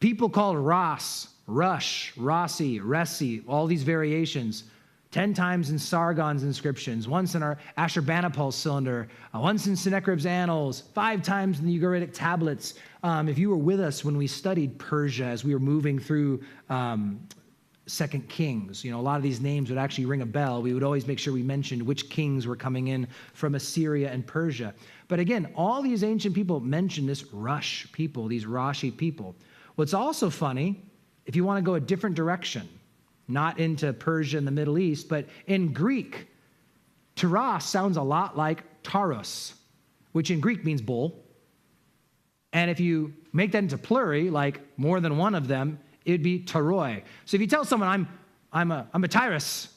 People called Ross, Rush, Rossi, Resi, all these variations, 10 times in Sargon's inscriptions, once in our Ashurbanipal's cylinder, once in Sennacherib's annals, 5 times in the Ugaritic tablets. If you were with us when we studied Persia as we were moving through 2 Kings, a lot of these names would actually ring a bell. We would always make sure we mentioned which kings were coming in from Assyria and Persia. But again, all these ancient people mention this Rush people, these Rashi people. What's also funny, if you want to go a different direction, not into Persia and the Middle East, but in Greek, Taras sounds a lot like Taurus, which in Greek means bull. And if you make that into pluri, like more than one of them, it'd be Taroi. So if you tell someone, I'm a Tyrus,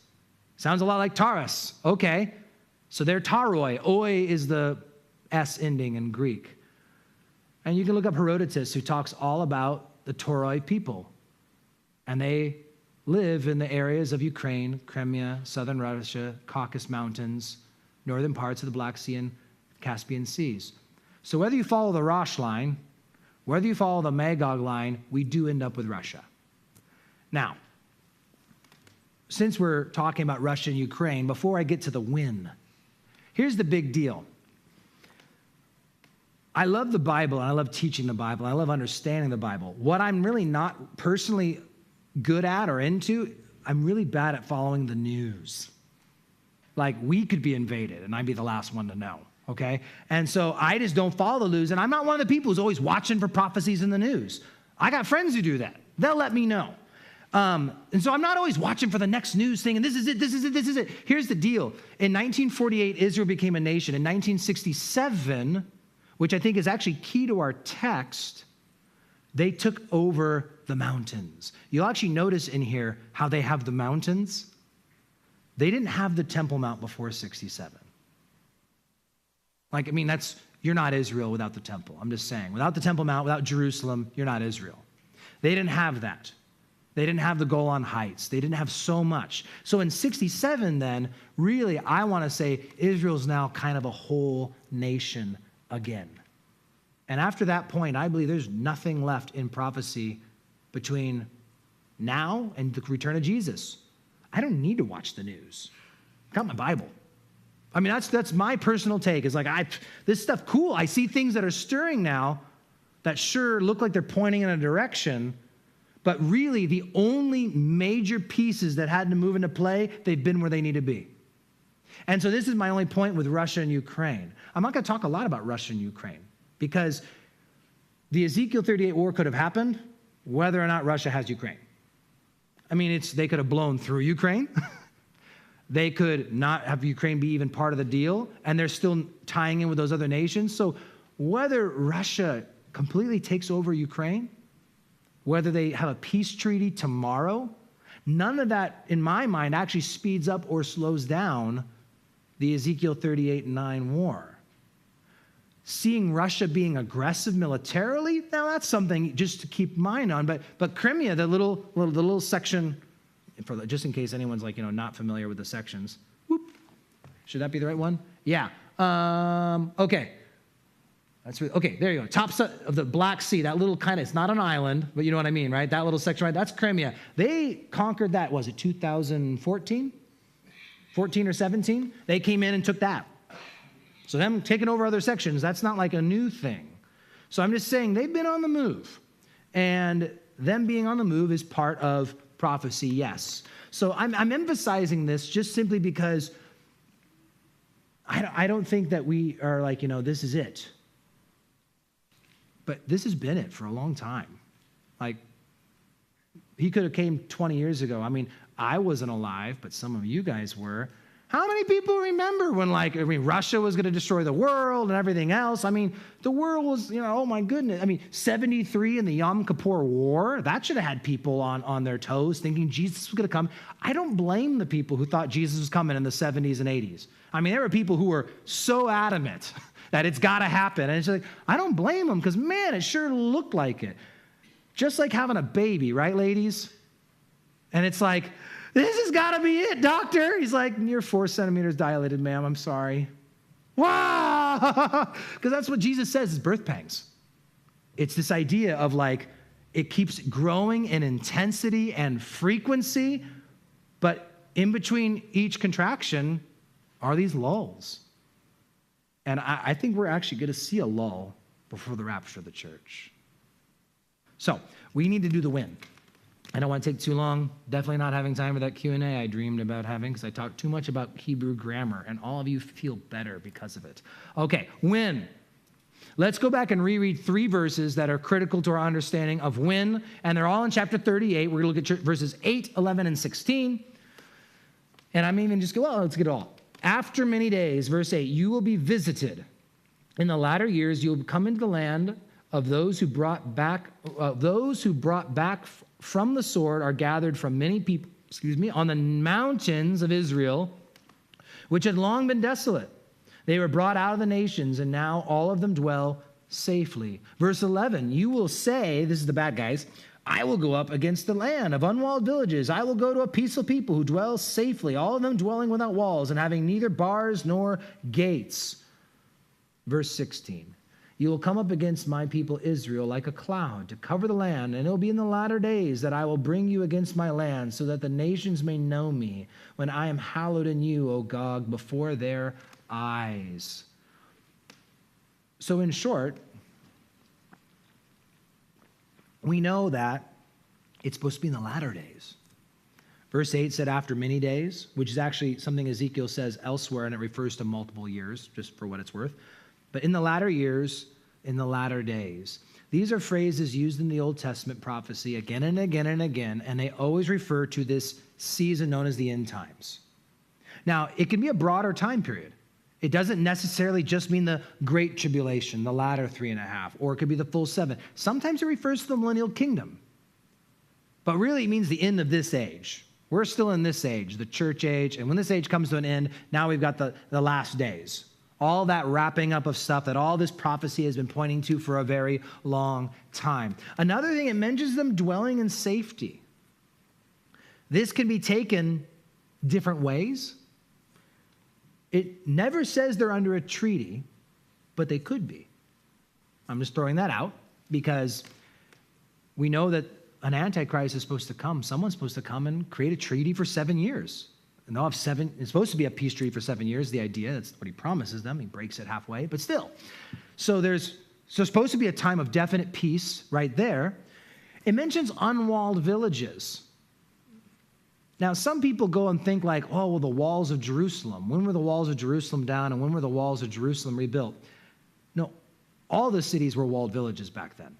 sounds a lot like Taurus. Okay, so they're Taroi. Oi is the S ending in Greek. And you can look up Hermeneutics, who talks all about the Toroi people. And they live in the areas of Ukraine, Crimea, southern Russia, Caucasus Mountains, northern parts of the Black Sea and Caspian Seas. So whether you follow the Rosh line, whether you follow the Magog line, we do end up with Russia. Now, since we're talking about Russia and Ukraine, before I get to the win, here's the big deal. I love the Bible, and I love teaching the Bible, and I love understanding the Bible. What I'm really not personally good at or into, I'm really bad at following the news. Like, we could be invaded, and I'd be the last one to know, okay? And so I just don't follow the news, and I'm not one of the people who's always watching for prophecies in the news. I got friends who do that. They'll let me know. And so I'm not always watching for the next news thing, and this is it. Here's the deal. In 1948, Israel became a nation. In 1967, which I think is actually key to our text, they took over the mountains. You'll actually notice in here how they have the mountains. They didn't have the Temple Mount before 67. You're not Israel without the temple. I'm just saying. Without the Temple Mount, without Jerusalem, you're not Israel. They didn't have that. They didn't have the Golan Heights. They didn't have so much. So in 67 then, really, I want to say Israel's now kind of a whole nation again. And after that point, I believe there's nothing left in prophecy between now and the return of Jesus. I don't need to watch the news. I got my Bible. I mean, that's my personal take. Is like, this stuff cool. I see things that are stirring now that sure look like they're pointing in a direction, but really the only major pieces that had to move into play, they've been where they need to be. And so this is my only point with Russia and Ukraine. I'm not going to talk a lot about Russia and Ukraine because the Ezekiel 38 war could have happened whether or not Russia has Ukraine. I mean, they could have blown through Ukraine. They could not have Ukraine be even part of the deal, and they're still tying in with those other nations. So whether Russia completely takes over Ukraine, whether they have a peace treaty tomorrow, none of that, in my mind, actually speeds up or slows down the Ezekiel 38:9 war. Seeing Russia being aggressive militarily, now that's something just to keep in mind on. But Crimea, the little section, just in case anyone's not familiar with the sections. Whoop. Should that be the right one? Yeah. Okay. Okay, there you go. Top of the Black Sea, that little it's not an island, but you know what I mean, right? That little section, right? That's Crimea. They conquered that, was it 2014? 14 or 17, they came in and took that. So them taking over other sections, that's not like a new thing. So I'm just saying they've been on the move. And them being on the move is part of prophecy, yes. So I'm emphasizing this just simply because I don't think that we are like, this is it. But this has been it for a long time. Like, he could have came 20 years ago. I mean, I wasn't alive, but some of you guys were. How many people remember when, Russia was going to destroy the world and everything else? I mean, the world was, oh my goodness. I mean, 73 in the Yom Kippur War, that should have had people on their toes thinking Jesus was going to come. I don't blame the people who thought Jesus was coming in the 70s and 80s. I mean, there were people who were so adamant that it's got to happen. And it's like, I don't blame them because, man, it sure looked like it. Just like having a baby, right, ladies? And it's like, this has got to be it, doctor. He's like, you're 4 centimeters dilated, ma'am. I'm sorry. Wow! Because that's what Jesus says is birth pangs. It's this idea of it keeps growing in intensity and frequency, but in between each contraction are these lulls. And I think we're actually going to see a lull before the rapture of the church. So we need to do the win. I don't want to take too long. Definitely not having time for that Q&A I dreamed about having because I talked too much about Hebrew grammar, and all of you feel better because of it. Okay, win. Let's go back and reread 3 verses that are critical to our understanding of win, and they're all in chapter 38. We're going to look at verses 8, 11, and 16. And I'm even just let's get it all. After many days, verse 8, you will be visited. In the latter years, you will come into the land of those who brought back from the sword are gathered from many people, on the mountains of Israel, which had long been desolate. They were brought out of the nations, and now all of them dwell safely. Verse 11, you will say, this is the bad guys, I will go up against the land of unwalled villages. I will go to a peaceful people who dwell safely, all of them dwelling without walls and having neither bars nor gates. Verse 16, you will come up against my people Israel like a cloud to cover the land, and it will be in the latter days that I will bring you against my land so that the nations may know me when I am hallowed in you, O Gog, before their eyes. So in short, we know that it's supposed to be in the latter days. Verse 8 said after many days, which is actually something Ezekiel says elsewhere, and it refers to multiple years, just for what it's worth. But in the latter years, in the latter days. These are phrases used in the Old Testament prophecy again and again and again, and they always refer to this season known as the end times. Now, it can be a broader time period. It doesn't necessarily just mean the Great Tribulation, the latter 3.5, or it could be the full 7. Sometimes it refers to the millennial kingdom. But really, it means the end of this age. We're still in this age, the church age, and when this age comes to an end, now we've got the last days. All that wrapping up of stuff that all this prophecy has been pointing to for a very long time. Another thing, it mentions them dwelling in safety. This can be taken different ways. It never says they're under a treaty, but they could be. I'm just throwing that out because we know that an antichrist is supposed to come. Someone's supposed to come and create a treaty for 7 years. And they'll have 7, it's supposed to be a peace treaty for 7 years, the idea. That's what he promises them. He breaks it halfway, but still. So there's supposed to be a time of definite peace right there. It mentions unwalled villages. Now, some people go and think like, oh, well, the walls of Jerusalem. When were the walls of Jerusalem down and when were the walls of Jerusalem rebuilt? No, all the cities were walled villages back then.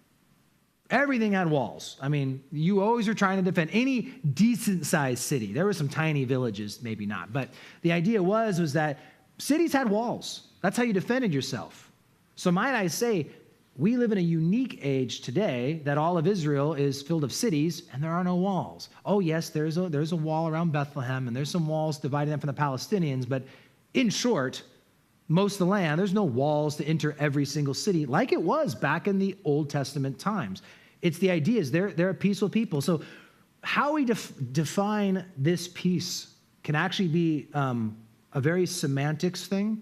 Everything had walls. I mean, you always were trying to defend any decent-sized city. There were some tiny villages, maybe not. But the idea was that cities had walls. That's how you defended yourself. So might I say, we live in a unique age today that all of Israel is filled of cities and there are no walls. Oh, yes, there's a wall around Bethlehem and there's some walls dividing them from the Palestinians. But in short, most of the land, there's no walls to enter every single city like it was back in the Old Testament times. It's the idea is they're a peaceful people. So how we define this peace can actually be a very semantics thing.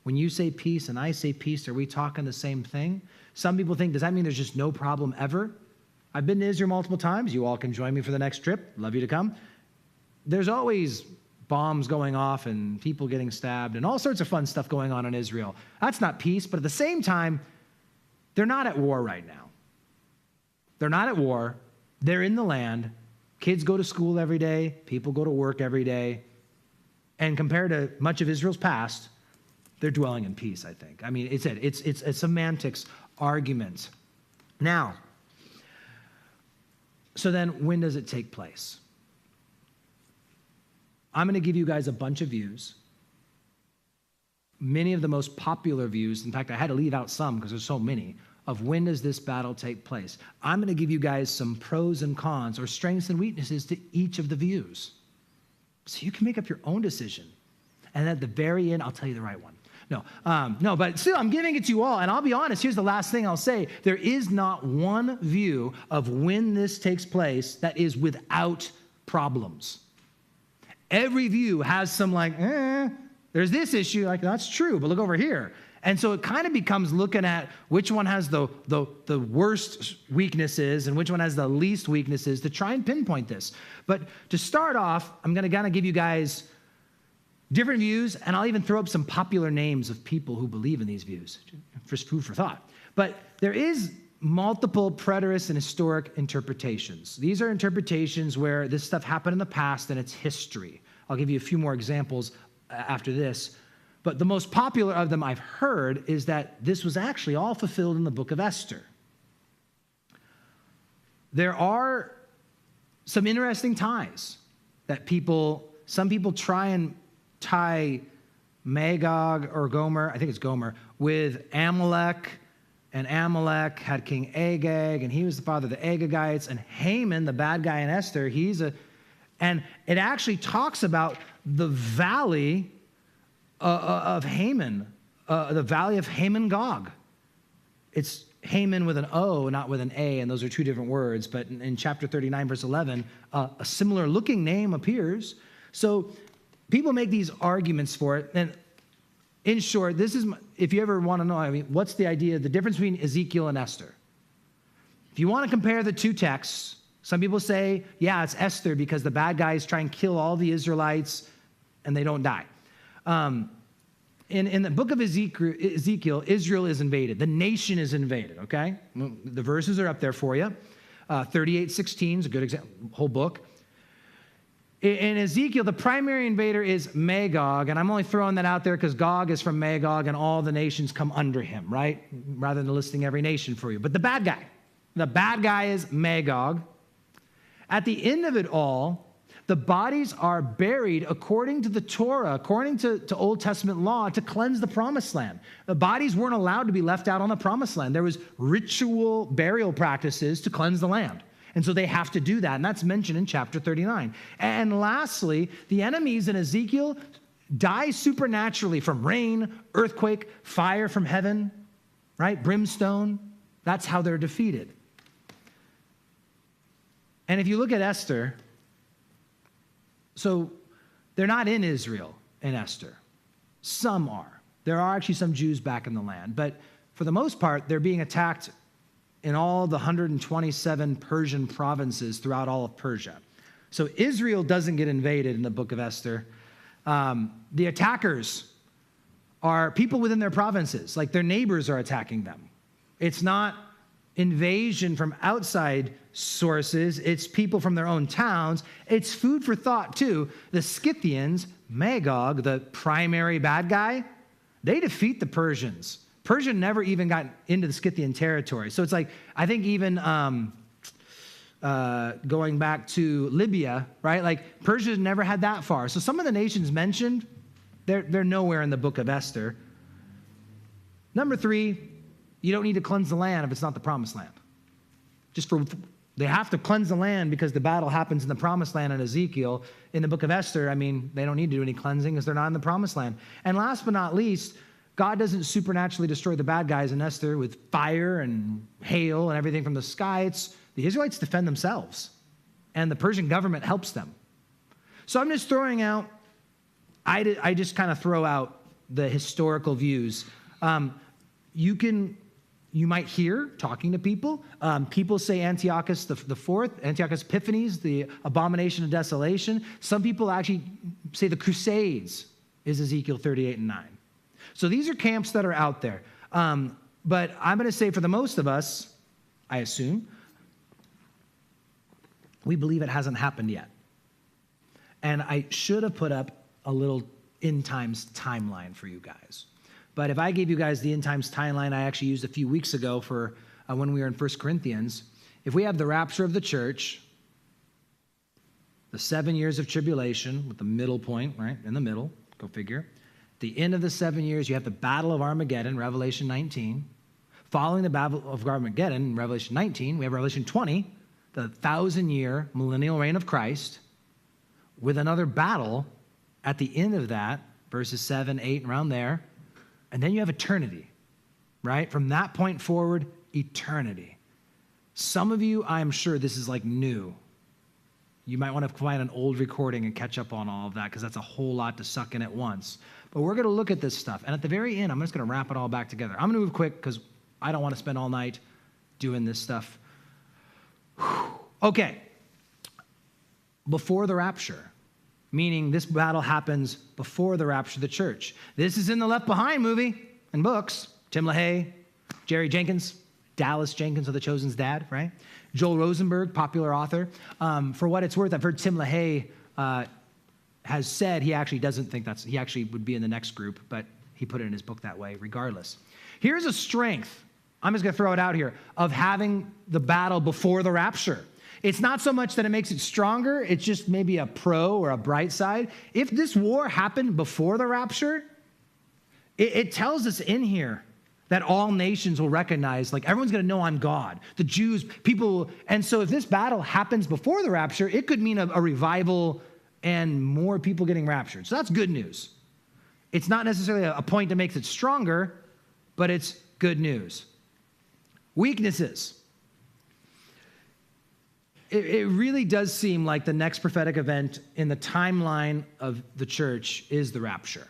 When you say peace and I say peace, are we talking the same thing? Some people think, does that mean there's just no problem ever? I've been to Israel multiple times. You all can join me for the next trip. Love you to come. There's always bombs going off and people getting stabbed and all sorts of fun stuff going on in Israel. That's not peace, but at the same time, they're not at war right now. They're not at war. They're in the land. Kids go to school every day. People go to work every day. And compared to much of Israel's past, they're dwelling in peace, I think. I mean, it's a semantics argument. Now, so then when does it take place? I'm going to give you guys a bunch of views. Many of the most popular views, in fact, I had to leave out some because there's so many, of when does this battle take place. I'm going to give you guys some pros and cons or strengths and weaknesses to each of the views. So you can make up your own decision. And at the very end, I'll tell you the right one. No, but still, I'm giving it to you all. And I'll be honest, here's the last thing I'll say. There is not one view of when this takes place that is without problems. Every view has some there's this issue, like that's true, but look over here. And so it kind of becomes looking at which one has the worst weaknesses and which one has the least weaknesses to try and pinpoint this. But to start off, I'm going to kind of give you guys different views, and I'll even throw up some popular names of people who believe in these views, just food for thought. But there is multiple preterist and historic interpretations. These are interpretations where this stuff happened in the past and it's history. I'll give you a few more examples after this. But the most popular of them I've heard is that this was actually all fulfilled in the book of Esther. There are some interesting ties that some people try and tie Magog or Gomer, I think it's Gomer, with Amalek. And Amalek had King Agag, and he was the father of the Agagites. And Haman, the bad guy in Esther, and it actually talks about the valley of Haman, the valley of Haman Gog. It's Haman with an O, not with an A, and those are two different words. But in chapter 39, verse 11, a similar looking name appears. So people make these arguments for it. And in short, this is, if you ever want to know, what's the idea, the difference between Ezekiel and Esther? If you want to compare the two texts, some people say, yeah, it's Esther because the bad guys try and kill all the Israelites and they don't die. In the book of Ezekiel, Israel is invaded. The nation is invaded, okay? The verses are up there for you. 38:16 is a good example, whole book. In Ezekiel, the primary invader is Magog, and I'm only throwing that out there because Gog is from Magog, and all the nations come under him, right? Rather than listing every nation for you. But the bad guy is Magog. At the end of it all, the bodies are buried according to the Torah, according to Old Testament law, to cleanse the promised land. The bodies weren't allowed to be left out on the promised land. There was ritual burial practices to cleanse the land. And so they have to do that, and that's mentioned in chapter 39. And lastly, the enemies in Ezekiel die supernaturally from rain, earthquake, fire from heaven, right? Brimstone. That's how they're defeated. And if you look at Esther, so they're not in Israel in Esther. Some are. There are actually some Jews back in the land, but for the most part, they're being attacked in all the 127 Persian provinces throughout all of Persia. So Israel doesn't get invaded in the book of Esther. The attackers are people within their provinces, like their neighbors are attacking them. It's not invasion from outside sources. It's people from their own towns. It's food for thought, too. The Scythians, Magog, the primary bad guy, they defeat the Persians. Persia never even got into the Scythian territory. So it's like, I think even going back to Libya, right? Like Persia never had that far. So some of the nations mentioned, they're nowhere in the book of Esther. Number 3, you don't need to cleanse the land if it's not the promised land. They have to cleanse the land because the battle happens in the promised land in Ezekiel. In the book of Esther, they don't need to do any cleansing because they're not in the promised land. And last but not least, God doesn't supernaturally destroy the bad guys in Esther with fire and hail and everything from the sky. The Israelites defend themselves, and the Persian government helps them. So I'm just throwing out, I just kind of throw out the historical views. You might hear, talking to people, people say Antiochus the fourth, Antiochus Epiphanes, the abomination of desolation. Some people actually say the Crusades is Ezekiel 38 and 9. So these are camps that are out there. But I'm going to say for the most of us, I assume, we believe it hasn't happened yet. And I should have put up a little end times timeline for you guys. But if I gave you guys the end times timeline I actually used a few weeks ago for when we were in 1 Corinthians, if we have the rapture of the church, the 7 years of tribulation with the middle point, right, in the middle, go figure. The end of the 7 years, you have the battle of Armageddon, Revelation 19. Following the battle of Armageddon, Revelation 19, we have Revelation 20, the 1,000-year millennial reign of Christ, with another battle at the end of that, verses 7, 8, around there. And then you have eternity, right? From that point forward, eternity. Some of you, I'm sure this is like new. You might want to find an old recording and catch up on all of that because that's a whole lot to suck in at once. But we're going to look at this stuff. And at the very end, I'm just going to wrap it all back together. I'm going to move quick because I don't want to spend all night doing this stuff. Okay. Before the rapture, meaning this battle happens before the rapture of the church. This is in the Left Behind movie and books. Tim LaHaye, Jerry Jenkins, Dallas Jenkins of The Chosen's dad, right? Joel Rosenberg, popular author. For what it's worth, I've heard Tim LaHaye has said he actually doesn't think he actually would be in the next group, but he put it in his book that way regardless. Here's a strength, I'm just going to throw it out here, of having the battle before the rapture. It's not so much that it makes it stronger, it's just maybe a pro or a bright side. If this war happened before the rapture, it tells us in here that all nations will recognize, like everyone's going to know I'm God. The Jews, people, and so if this battle happens before the rapture, it could mean a revival and more people getting raptured. So that's good news. It's not necessarily a point that makes it stronger, but it's good news. Weaknesses. It really does seem like the next prophetic event in the timeline of the church is the rapture.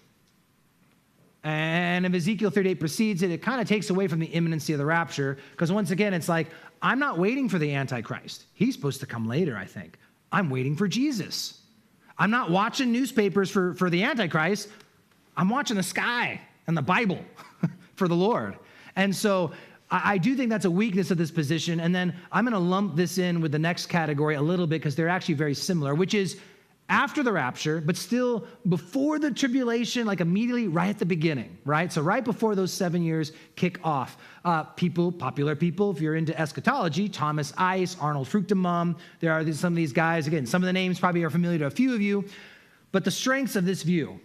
And if Ezekiel 38 precedes it, it kind of takes away from the imminency of the rapture, because once again, it's like, I'm not waiting for the Antichrist. He's supposed to come later, I think. I'm waiting for Jesus. I'm not watching newspapers for the Antichrist. I'm watching the sky and the Bible for the Lord. And so I do think that's a weakness of this position. And then I'm going to lump this in with the next category a little bit because they're actually very similar, which is after the rapture, but still before the tribulation, like immediately right at the beginning, right? So right before those 7 years kick off. Popular people, if you're into eschatology, Thomas Ice, Arnold Fruchtenbaum, there are some of these guys. Again, some of the names probably are familiar to a few of you, but the strengths of this view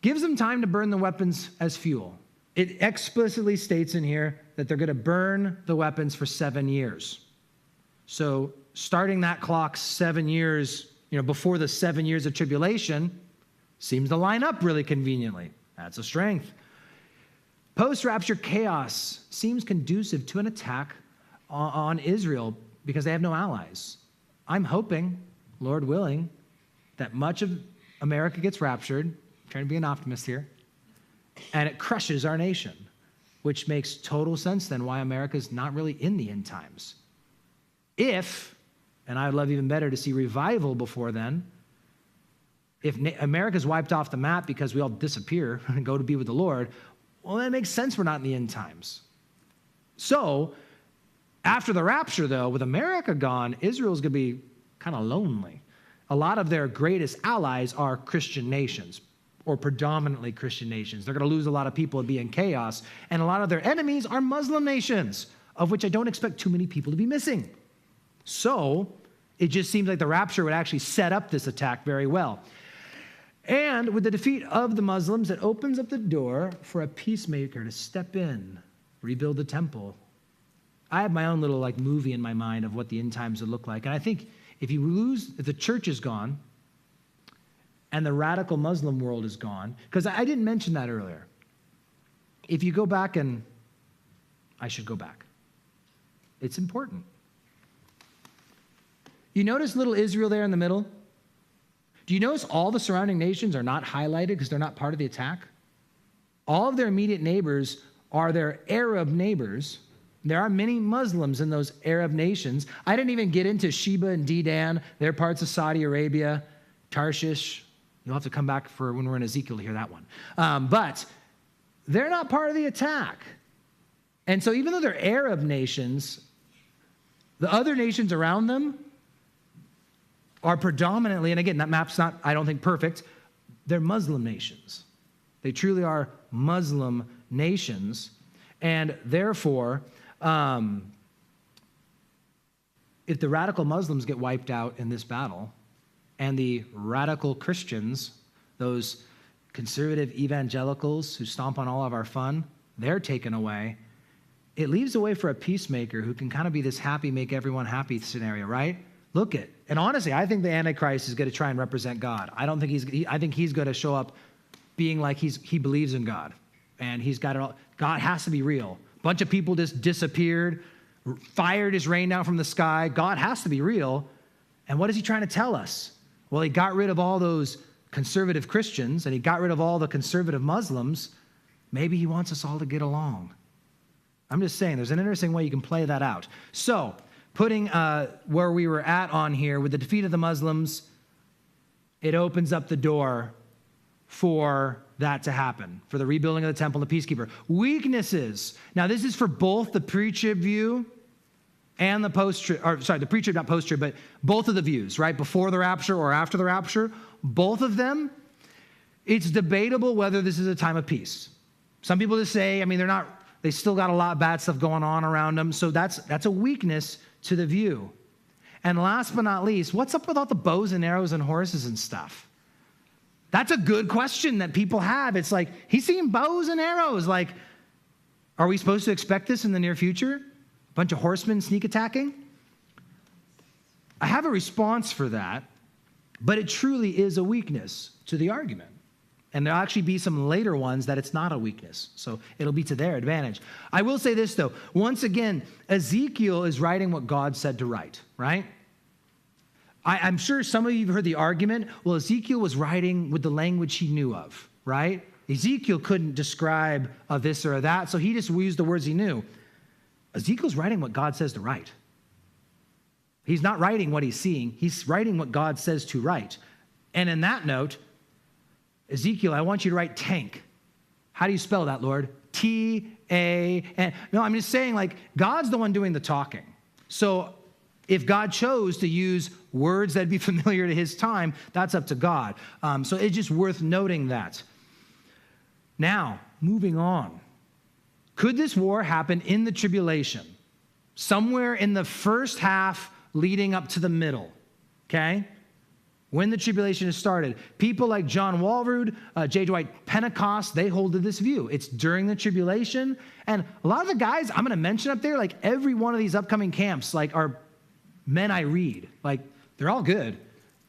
gives them time to burn the weapons as fuel. It explicitly states in here that they're going to burn the weapons for 7 years. So starting that clock 7 years, before the 7 years of tribulation seems to line up really conveniently. That's a strength. Post-rapture chaos seems conducive to an attack on Israel because they have no allies. I'm hoping, Lord willing, that much of America gets raptured. I'm trying to be an optimist here. And it crushes our nation, which makes total sense then why America's not really in the end times. If, and I'd love even better to see revival before then, if America's wiped off the map because we all disappear and go to be with the Lord, well, that makes sense we're not in the end times. So, after the rapture, though, with America gone, Israel's going to be kind of lonely. A lot of their greatest allies are Christian nations, or predominantly Christian nations. They're going to lose a lot of people and be in chaos. And a lot of their enemies are Muslim nations, of which I don't expect too many people to be missing. So, it just seems like the rapture would actually set up this attack very well. And with the defeat of the Muslims, it opens up the door for a peacemaker to step in, rebuild the temple. I have my own little movie in my mind of what the end times would look like. And I think if the church is gone and the radical Muslim world is gone, because I didn't mention that earlier. If you go back, and I should go back, it's important. You notice little Israel there in the middle? Do you notice all the surrounding nations are not highlighted because they're not part of the attack? All of their immediate neighbors are their Arab neighbors. There are many Muslims in those Arab nations. I didn't even get into Sheba and Dedan. They're parts of Saudi Arabia. Tarshish. You'll have to come back for when we're in Ezekiel to hear that one. But they're not part of the attack. And so even though they're Arab nations, the other nations around them are predominantly, and again, that map's not, I don't think, perfect, they're Muslim nations. They truly are Muslim nations. And therefore, if the radical Muslims get wiped out in this battle, and the radical Christians, those conservative evangelicals who stomp on all of our fun, they're taken away, it leaves a way for a peacemaker who can kind of be this happy, make everyone happy scenario, right? Look at, and honestly, I think the Antichrist is going to try and represent God. I think he's going to show up being like he believes in God. And he's got it all. God has to be real. A bunch of people just disappeared. Fire just rained down from the sky. God has to be real. And what is he trying to tell us? Well, he got rid of all those conservative Christians and he got rid of all the conservative Muslims. Maybe he wants us all to get along. I'm just saying, there's an interesting way you can play that out. So, putting where we were at on here, with the defeat of the Muslims, it opens up the door for that to happen, for the rebuilding of the temple and the peacekeeper. Weaknesses. Now, this is for both the pre-trib view and the post-trib, or sorry, the pre-trib, not post-trib, but both of the views, right? Before the rapture or after the rapture, both of them, it's debatable whether this is a time of peace. Some people just say, I mean, they still got a lot of bad stuff going on around them, so that's a weakness to the view. And last but not least, what's up with all the bows and arrows and horses and stuff? That's a good question that people have. It's like, he's seeing bows and arrows. Like, are we supposed to expect this in the near future? A bunch of horsemen sneak attacking? I have a response for that, but it truly is a weakness to the argument. And there'll actually be some later ones that it's not a weakness. So it'll be to their advantage. I will say this, though. Once again, Ezekiel is writing what God said to write, right? I'm sure some of you have heard the argument, well, Ezekiel was writing with the language he knew of, right? Ezekiel couldn't describe a this or a that, so he just used the words he knew. Ezekiel's writing what God says to write. He's not writing what he's seeing. He's writing what God says to write. And in that note, Ezekiel, I want you to write tank. How do you spell that, Lord? T-A-N. No, I'm just saying, like, God's the one doing the talking. So if God chose to use words that'd be familiar to his time, that's up to God. So it's just worth noting that. Now, moving on. Could this war happen in the tribulation? Somewhere in the first half leading up to the middle, okay? When the tribulation has started. People like John Walvoord, J. Dwight Pentecost, they hold to this view. It's during the tribulation. And a lot of the guys I'm going to mention up there, like every one of these upcoming camps, like are men I read. Like, they're all good.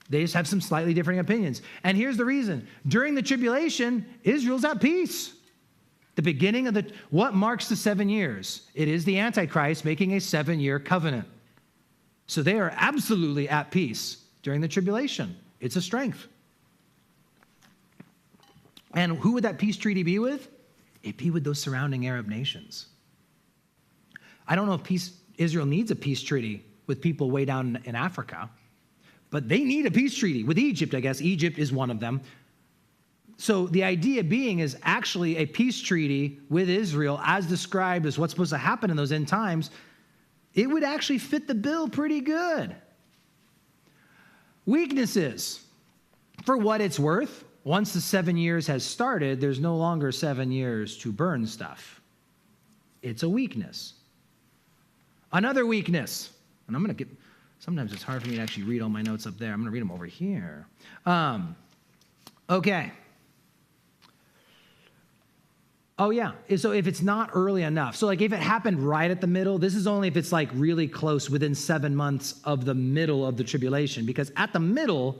They just have some slightly differing opinions. And here's the reason. During the tribulation, Israel's at peace. The beginning of what marks the 7 years? It is the Antichrist making a 7-year covenant. So they are absolutely at peace during the tribulation. It's a strength. And who would that peace treaty be with? It'd be with those surrounding Arab nations. I don't know if Israel needs a peace treaty with people way down in Africa, but they need a peace treaty with Egypt, I guess. Egypt is one of them. So the idea being is actually a peace treaty with Israel as described as what's supposed to happen in those end times. It would actually fit the bill pretty good. Weaknesses. For what it's worth, once the 7 years has started, there's no longer 7 years to burn stuff. It's a weakness. Another weakness. And I'm going to sometimes it's hard for me to actually read all my notes up there. I'm going to read them over here. Okay. Oh, yeah. So if it's not early enough. So like if it happened right at the middle, this is only if it's like really close within 7 months of the middle of the tribulation. Because at the middle,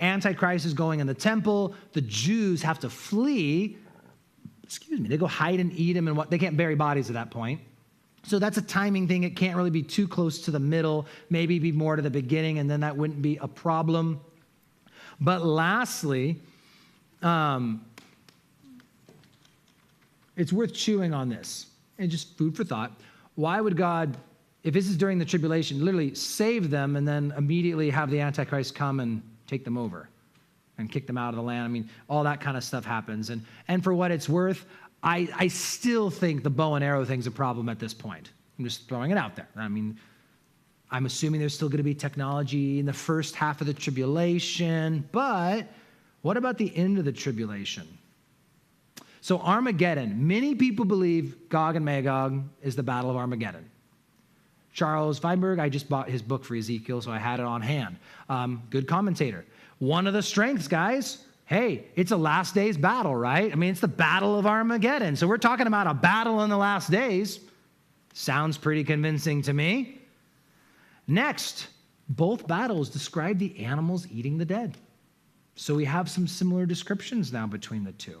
Antichrist is going in the temple. The Jews have to flee. They go hide in Edom and they can't bury bodies at that point. So that's a timing thing. It can't really be too close to the middle, maybe be more to the beginning, and then that wouldn't be a problem. But lastly, it's worth chewing on this, and just food for thought. Why would God, if this is during the tribulation, literally save them and then immediately have the Antichrist come and take them over? and kick them out of the land. I mean, all that kind of stuff happens. And for what it's worth, I still think the bow and arrow thing's a problem at this point. I'm just throwing it out there. I mean, I'm assuming there's still going to be technology in the first half of the tribulation, but what about the end of the tribulation? So Armageddon, many people believe Gog and Magog is the Battle of Armageddon. Charles Feinberg, I just bought his book for Ezekiel, so I had it on hand. Good commentator. One of the strengths, guys, hey, it's a last days battle, right? I mean, it's the Battle of Armageddon. So we're talking about a battle in the last days. Sounds pretty convincing to me. Next, both battles describe the animals eating the dead. So we have some similar descriptions now between the two.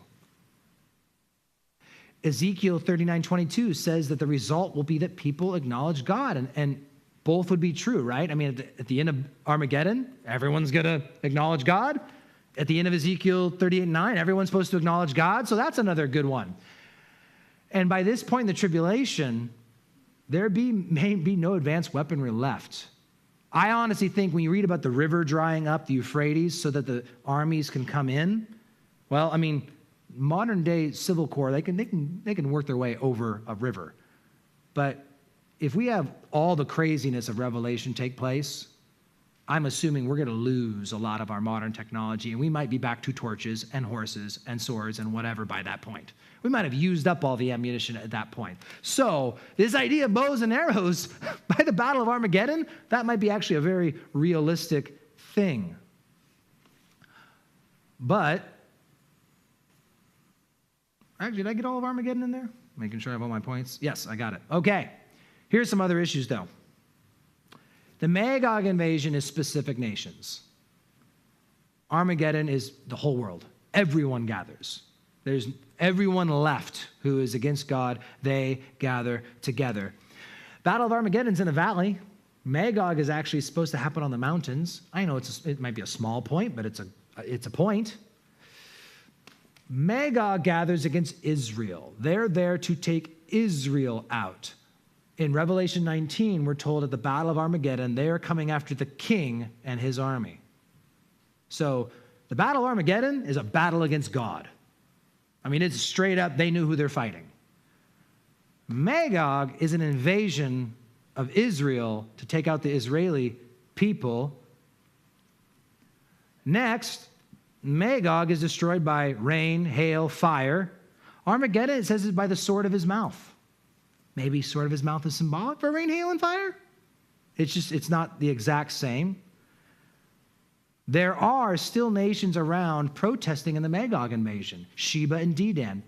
Ezekiel 39:22 says that the result will be that people acknowledge God, and both would be true, right? I mean, at the end of Armageddon, everyone's going to acknowledge God. At the end of Ezekiel 38:9, everyone's supposed to acknowledge God, so that's another good one. And by this point in the tribulation, there may be no advanced weaponry left. I honestly think when you read about the river drying up, the Euphrates, so that the armies can come in, well, I mean, modern day civil corps, they can work their way over a river. But if we have all the craziness of Revelation take place, I'm assuming we're going to lose a lot of our modern technology, and we might be back to torches and horses and swords and whatever by that point. We might have used up all the ammunition at that point. So this idea of bows and arrows by the Battle of Armageddon, that might be actually a very realistic thing. But, actually, did I get all of Armageddon in there? Making sure I have all my points. Yes, I got it. Okay. Here's some other issues, though. The Magog invasion is specific nations. Armageddon is the whole world. Everyone gathers. There's everyone left who is against God. They gather together. Battle of Armageddon's in a valley. Magog is actually supposed to happen on the mountains. I know it might be a small point, but it's a point. Magog gathers against Israel. They're there to take Israel out. In Revelation 19, we're told at the Battle of Armageddon, they are coming after the king and his army. So the Battle of Armageddon is a battle against God. I mean, it's straight up, they knew who they're fighting. Magog is an invasion of Israel to take out the Israeli people. Next, Magog is destroyed by rain, hail, fire. Armageddon, it says, is by the sword of his mouth. Maybe sword of his mouth is symbolic for rain, hail, and fire? It's not the exact same. There are still nations around protesting in the Magog invasion. Sheba and Dedan,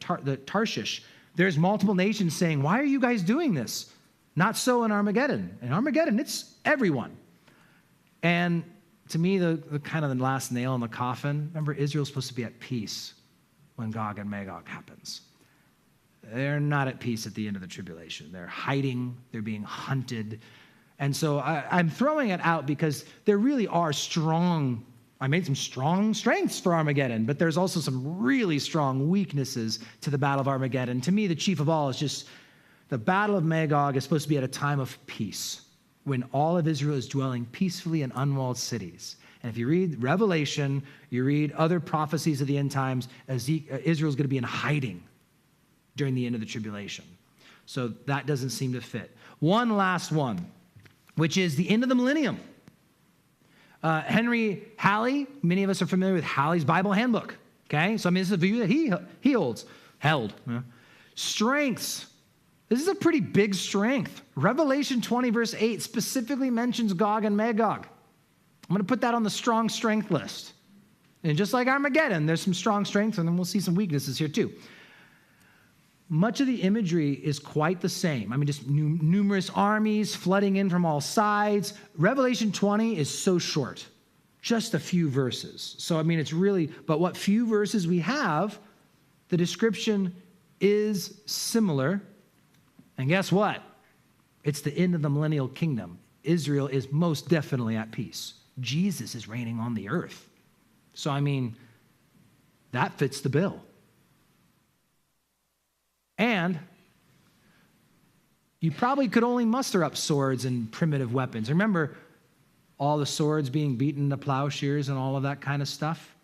Tarshish. There's multiple nations saying, why are you guys doing this? Not so in Armageddon. In Armageddon, it's everyone. And to me, the kind of the last nail in the coffin, remember, Israel's supposed to be at peace when Gog and Magog happens. They're not at peace at the end of the tribulation. They're hiding. They're being hunted. And so I'm throwing it out because there really are I made some strong strengths for Armageddon, but there's also some really strong weaknesses to the Battle of Armageddon. To me, the chief of all is just the Battle of Magog is supposed to be at a time of peace, when all of Israel is dwelling peacefully in unwalled cities. And if you read Revelation, you read other prophecies of the end times, Israel's going to be in hiding during the end of the tribulation. So that doesn't seem to fit. One last one, which is the end of the millennium. Henry Halley, many of us are familiar with Halley's Bible Handbook. Okay, so I mean, this is a view that he held. Yeah. Strengths. This is a pretty big strength. Revelation 20, verse 8 specifically mentions Gog and Magog. I'm going to put that on the strong strength list. And just like Armageddon, there's some strong strengths, and then we'll see some weaknesses here too. Much of the imagery is quite the same. I mean, just numerous armies flooding in from all sides. Revelation 20 is so short, just a few verses. So, I mean, but what few verses we have, the description is similar. And guess what? It's the end of the millennial kingdom. Israel is most definitely at peace. Jesus is reigning on the earth. So, I mean, that fits the bill. And you probably could only muster up swords and primitive weapons. Remember all the swords being beaten into plowshares and all of that kind of stuff?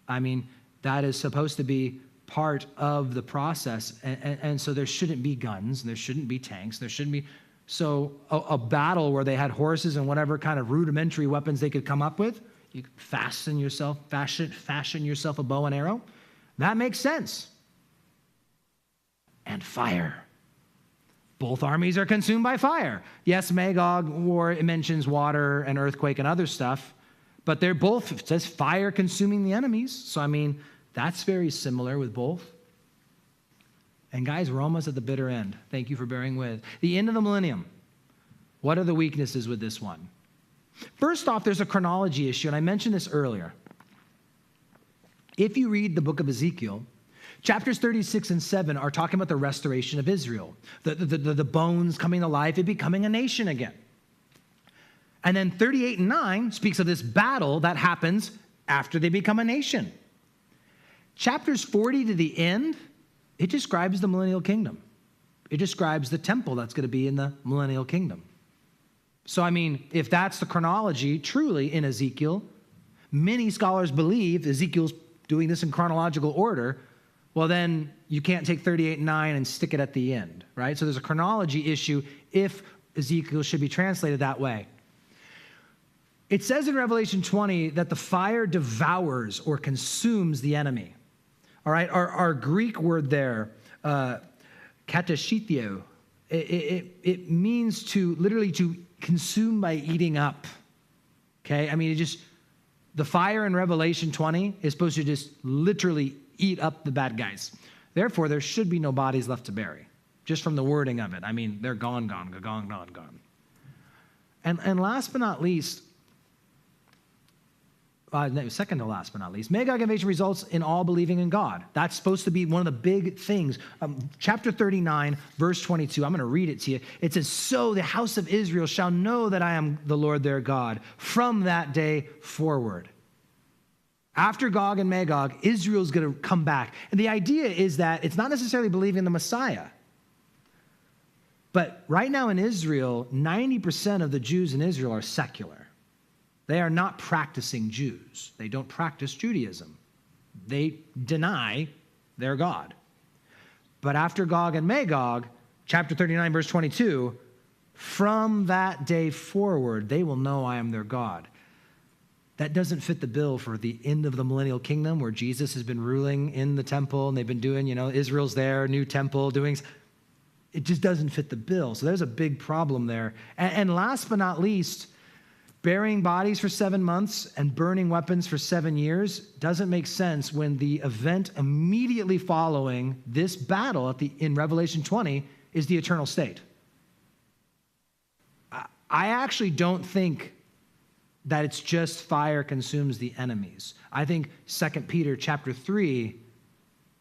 I mean, that is supposed to be part of the process. And so there shouldn't be guns, there shouldn't be tanks, there shouldn't be. So a battle where they had horses and whatever kind of rudimentary weapons they could come up with, you fashion yourself a bow and arrow. That makes sense. And fire. Both armies are consumed by fire. Yes, Magog war, it mentions water and earthquake and other stuff, but they're both, it says fire consuming the enemies. So, I mean, that's very similar with both. And guys, we're almost at the bitter end. Thank you for bearing with. The end of the millennium. What are the weaknesses with this one? First off, there's a chronology issue, and I mentioned this earlier. If you read the book of Ezekiel, chapters 36 and 7 are talking about the restoration of Israel, the bones coming to life, it becoming a nation again. And then 38 and 9 speaks of this battle that happens after they become a nation. Chapters 40 to the end, it describes the millennial kingdom. It describes the temple that's going to be in the millennial kingdom. So, I mean, if that's the chronology truly in Ezekiel, many scholars believe Ezekiel's doing this in chronological order. Well, then you can't take 38 and 9 and stick it at the end, right? So there's a chronology issue if Ezekiel should be translated that way. It says in Revelation 20 that the fire devours or consumes the enemy. All right, our Greek word there, katashithio, it means to literally to consume by eating up. Okay, I mean, the fire in Revelation 20 is supposed to just literally eat up the bad guys. Therefore, there should be no bodies left to bury, just from the wording of it. I mean, they're gone. And last but not least, second to last but not least, Magog invasion results in all believing in God. That's supposed to be one of the big things. Chapter 39, verse 22, I'm going to read it to you. It says, "So the house of Israel shall know that I am the Lord their God from that day forward." After Gog and Magog, Israel's going to come back. And the idea is that it's not necessarily believing in the Messiah. But right now in Israel, 90% of the Jews in Israel are secular. They are not practicing Jews. They don't practice Judaism. They deny their God. But after Gog and Magog, chapter 39, verse 22, from that day forward, they will know I am their God. That doesn't fit the bill for the end of the millennial kingdom where Jesus has been ruling in the temple and they've been doing, Israel's there, new temple, it just doesn't fit the bill. So there's a big problem there. And last but not least, burying bodies for 7 months and burning weapons for 7 years doesn't make sense when the event immediately following this battle in Revelation 20 is the eternal state. I actually don't think that it's just fire consumes the enemies. I think 2 Peter chapter 3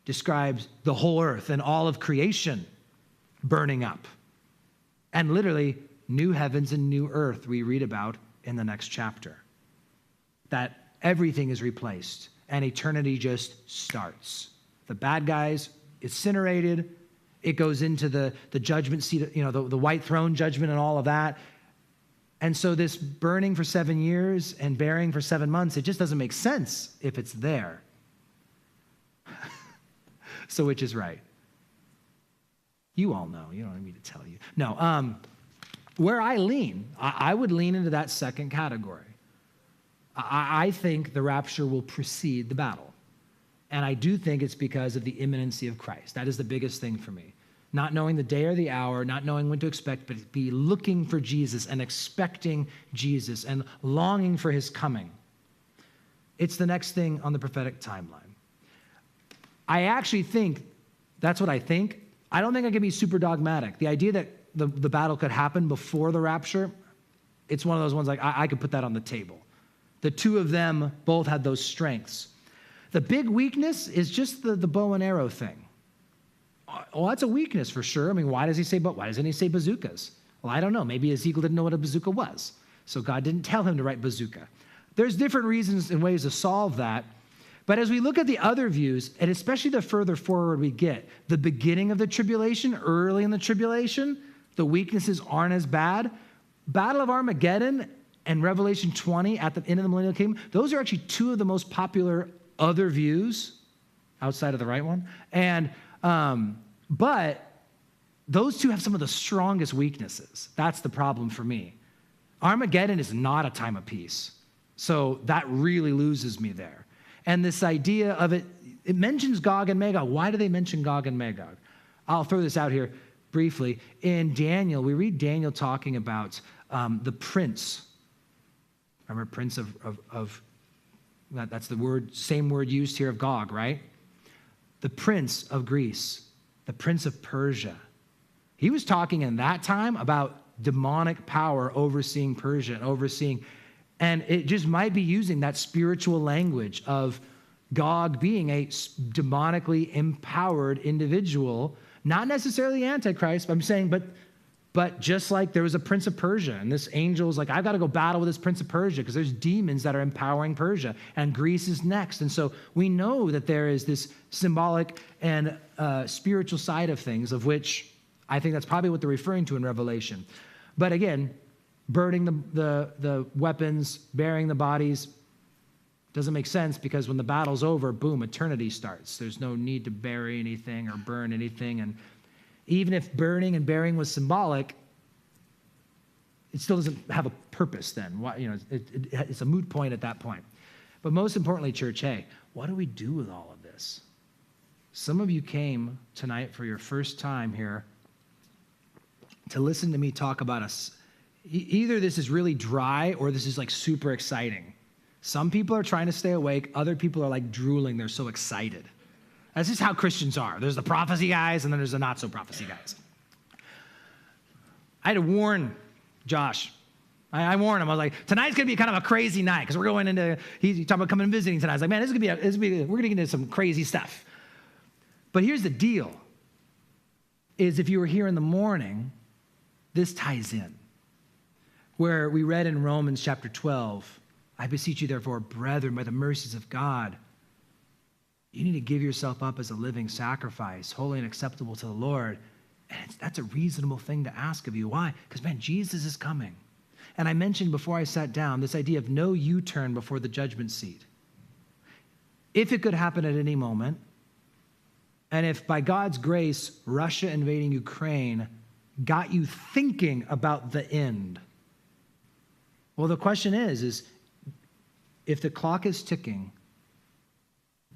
describes the whole earth and all of creation burning up. And literally, new heavens and new earth we read about in the next chapter. That everything is replaced and eternity just starts. The bad guys incinerated. It goes into the judgment seat, the white throne judgment and all of that. And so this burning for 7 years and burying for 7 months, it just doesn't make sense if it's there. So which is right? You all know. You don't need me to tell you. No, where I lean, I would lean into that second category. I think the rapture will precede the battle. And I do think it's because of the imminency of Christ. That is the biggest thing for me. Not knowing the day or the hour, not knowing when to expect, but be looking for Jesus and expecting Jesus and longing for his coming. It's the next thing on the prophetic timeline. I actually think, that's what I think. I don't think I can be super dogmatic. The idea that the battle could happen before the rapture, it's one of those ones like I could put that on the table. The two of them both had those strengths. The big weakness is just the bow and arrow thing. Well, that's a weakness for sure. I mean, why doesn't he say bazookas? Well, I don't know. Maybe Ezekiel didn't know what a bazooka was. So God didn't tell him to write bazooka. There's different reasons and ways to solve that. But as we look at the other views, and especially the further forward we get, the beginning of the tribulation, early in the tribulation, the weaknesses aren't as bad. Battle of Armageddon and Revelation 20 at the end of the millennial kingdom, those are actually two of the most popular other views outside of the right one. And, but those two have some of the strongest weaknesses. That's the problem for me. Armageddon is not a time of peace. So that really loses me there. And this idea of it mentions Gog and Magog. Why do they mention Gog and Magog? I'll throw this out here briefly. In Daniel, we read Daniel talking about the prince. Remember, prince of that's the word, same word used here of Gog, right? The prince of Greece, the prince of Persia. He was talking in that time about demonic power overseeing Persia and overseeing, and it just might be using that spiritual language of Gog being a demonically empowered individual, not necessarily Antichrist, but I'm saying, but just like there was a prince of Persia, and this angel is like, I've got to go battle with this prince of Persia because there's demons that are empowering Persia, and Greece is next. And so we know that there is this symbolic and spiritual side of things, of which I think that's probably what they're referring to in Revelation. But again, burning the weapons, burying the bodies, doesn't make sense because when the battle's over, boom, eternity starts. There's no need to bury anything or burn anything. And even if burning and burying was symbolic, it still doesn't have a purpose then. It's a moot point at that point. But most importantly, church, hey, what do we do with all of this? Some of you came tonight for your first time here to listen to me talk about us. Either this is really dry or this is like super exciting. Some people are trying to stay awake. Other people are like drooling. They're so excited. That's just how Christians are. There's the prophecy guys and then there's the not so prophecy guys. I had to warn Josh. I warned him. I was like, tonight's going to be kind of a crazy night because we're going into, he's talking about coming and visiting tonight. I was like, man, we're going to get into some crazy stuff. But here's the deal, is if you were here in the morning, this ties in. Where we read in Romans chapter 12, I beseech you therefore, brethren, by the mercies of God, you need to give yourself up as a living sacrifice, holy and acceptable to the Lord. And that's a reasonable thing to ask of you. Why? Because, man, Jesus is coming. And I mentioned before I sat down this idea of no U-turn before the judgment seat. If it could happen at any moment, and if by God's grace, Russia invading Ukraine got you thinking about the end, well, the question is if the clock is ticking,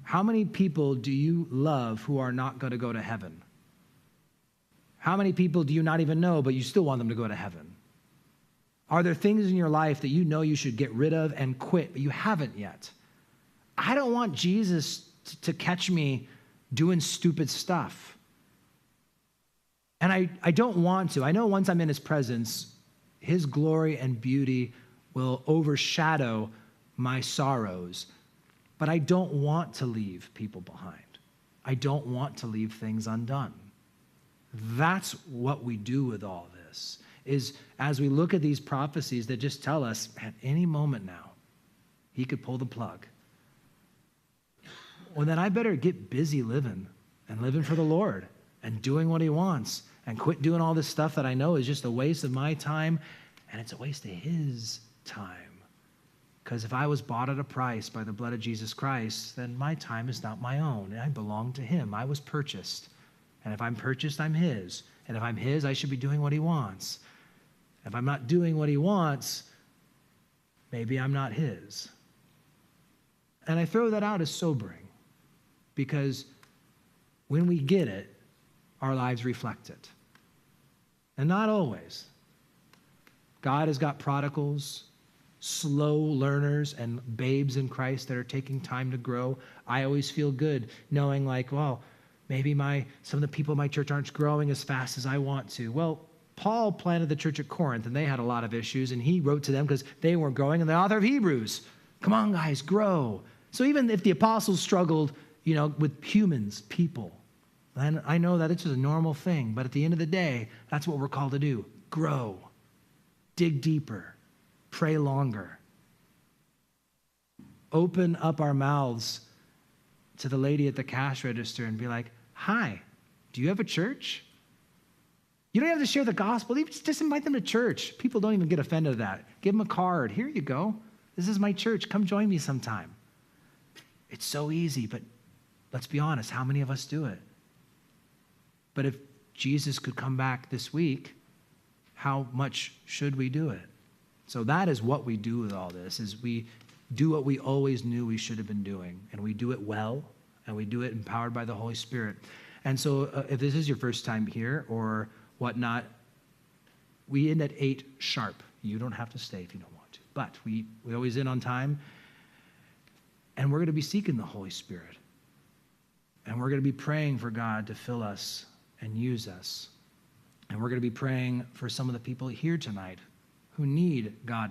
how many people do you love who are not going to go to heaven? How many people do you not even know, but you still want them to go to heaven? Are there things in your life that you know you should get rid of and quit, but you haven't yet? I don't want Jesus to catch me doing stupid stuff. And I don't want to. I know once I'm in his presence, his glory and beauty will overshadow my sorrows. But I don't want to leave people behind. I don't want to leave things undone. That's what we do with all this, is as we look at these prophecies that just tell us at any moment now, he could pull the plug. Well, then I better get busy living and living for the Lord and doing what he wants and quit doing all this stuff that I know is just a waste of my time and it's a waste of his time. Because if I was bought at a price by the blood of Jesus Christ, then my time is not my own. I belong to him. I was purchased. And if I'm purchased, I'm his. And if I'm his, I should be doing what he wants. If I'm not doing what he wants, maybe I'm not his. And I throw that out as sobering because when we get it, our lives reflect it. And not always. God has got prodigals, slow learners, and babes in Christ that are taking time to grow. I always feel good knowing like, well, maybe some of the people in my church aren't growing as fast as I want to. Well, Paul planted the church at Corinth, and they had a lot of issues, and he wrote to them because they weren't growing, and the author of Hebrews, come on, guys, grow. So even if the apostles struggled, with humans, people, then I know that it's just a normal thing, but at the end of the day, that's what we're called to do, grow, dig deeper, pray longer, open up our mouths to the lady at the cash register and be like, hi, do you have a church? You don't have to share the gospel. Just invite them to church. People don't even get offended at that. Give them a card. Here you go. This is my church. Come join me sometime. It's so easy, but let's be honest, how many of us do it? But if Jesus could come back this week, how much should we do it? So that is what we do with all this, is we do what we always knew we should have been doing, and we do it well, and we do it empowered by the Holy Spirit. And so if this is your first time here or whatnot, we end at 8 sharp. You don't have to stay if you don't want to, but we always end on time, and we're going to be seeking the Holy Spirit, and we're going to be praying for God to fill us and use us, and we're going to be praying for some of the people here tonight who need God